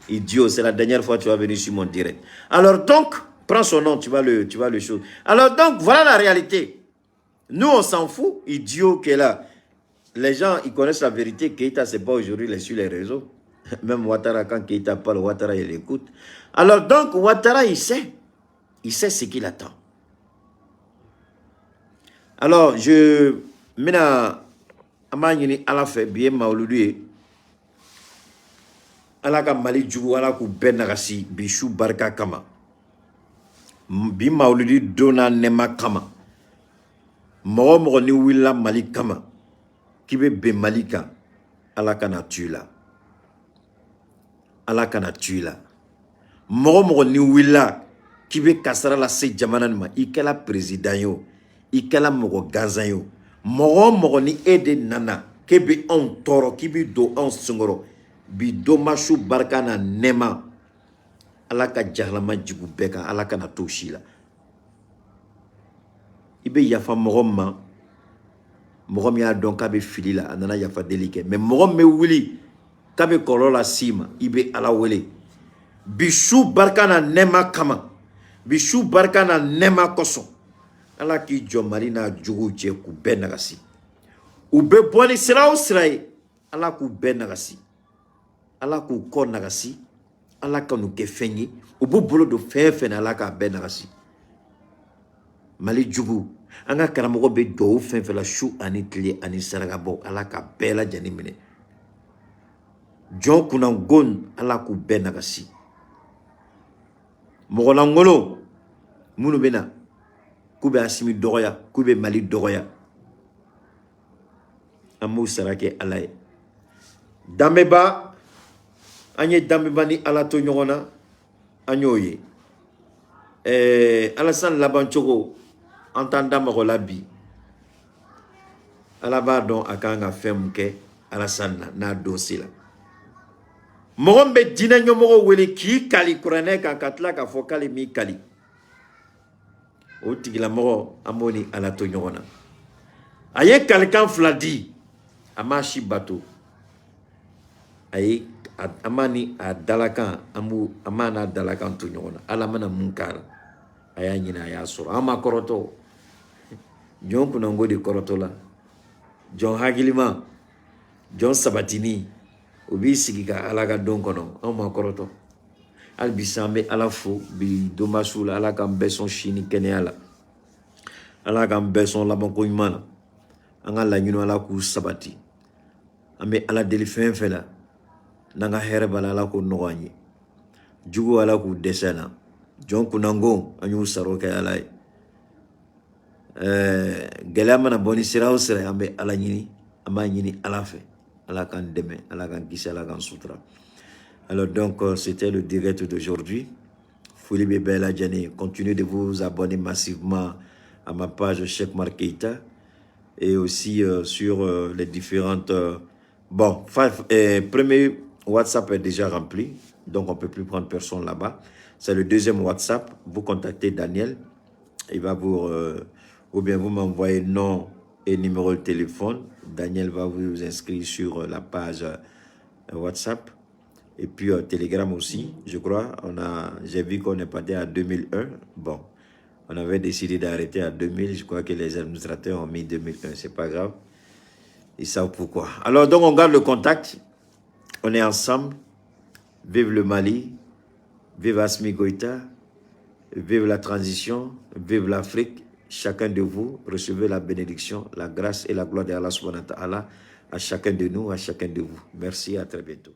Idiot, c'est la dernière fois que tu vas venir sur mon direct. Alors donc, prends son nom, tu vas le chose. Alors donc, voilà la réalité. Nous, on s'en fout. Idiot qui est là. Les gens, ils connaissent la vérité. Keïta, c'est pas aujourd'hui sur les réseaux. Même Ouattara, quand Keïta parle, Ouattara, il écoute. Alors donc, Ouattara, il sait. Il sait ce qu'il attend. Alors, je mena amanyini ala fait bien mauludi ala ka mali jugu ala ku benagasi bishu barka kama bi mauludi dona nema kama mo ni willa mali kama kibe be malika ala kana tula ala kana tula mo ni willa kibe kasara la se jamana ma ikela président yo ikala mogo ganzanyo mogo ni ede nana kebe on toro kibi do on sungoro bi do mashu barkana nema alaka jahlama jigu beka alaka na toshila ibe yafa mogo ya don kabe filila anana yafa delike mais mogo me wuli kabe kolola sima ibe ala wele bishu barkana nema kama bishu barkana nema koso ala ki jo marina jugu je ku benagasi ube boni sira ala ku benagasi ala ku ko nagasi ala kanu ke fenyi ubu bolo do fefe na ala ka benagasi mali jugu anga karamogo be do fefe la shu ani tli ani saraga bo ala ka bela jani mine jo kuna gon ala ku benagasi mogola ngolo munu bena kube asimi dogoya kube mali dogoya amu sarake alaye Dameba, Agne Dameba ni Alato Nyorona, Agnoye. Alassane Labanchoro, entendant Labi. Alaba don akanga femke, Alassane na dossier. Morombe dina nyomoro wele ki kali kurane ka katla ka fokali mi kali. O tigila moro amoni Alato Nyorona. Aye quelqu'un fladi amashi bateau. Aye amani a dalakan amu amana dalakan to nyona alamana munkara aya nyina ya soro ama koroto jon kuna ngodi koroto la jon hagilima jon sabatini obi sigika alaga don kono ama koroto albisambe alafu bi domasula alaga beson chini kenyala alaga beson labanko imana anga la nyino ala ku sabati ambe ala deli fenfela nanga herbala ala ko nogani jugo ala ku desena jon kunango anyu saroke ala gelama na boni sira usre ambe ala nyini ama nyini ala fe ala kan deme ala kan gisa ala kan sutra. Alors donc c'était le direct d'aujourd'hui. Foulibé Bella Djani, continuez de vous abonner massivement à ma page Cheikh Oumar Keïta et aussi sur les différentes bon, premier WhatsApp est déjà rempli, donc on ne peut plus prendre personne là-bas. C'est le deuxième WhatsApp. Vous contactez Daniel, il va vous, ou bien vous m'envoyez nom et numéro de téléphone. Daniel va vous inscrire sur la page WhatsApp. Et puis Telegram aussi, je crois. J'ai vu qu'on est parti à 2001. Bon, on avait décidé d'arrêter à 2000. Je crois que les administrateurs ont mis 2001. C'est pas grave. Ils savent pourquoi. Alors, donc, on garde le contact. On est ensemble. Vive le Mali. Vive Assimi Goïta. Vive la transition. Vive l'Afrique. Chacun de vous, recevez la bénédiction, la grâce et la gloire d'Allah subhanahu wa ta'ala à chacun de nous, à chacun de vous. Merci, à très bientôt.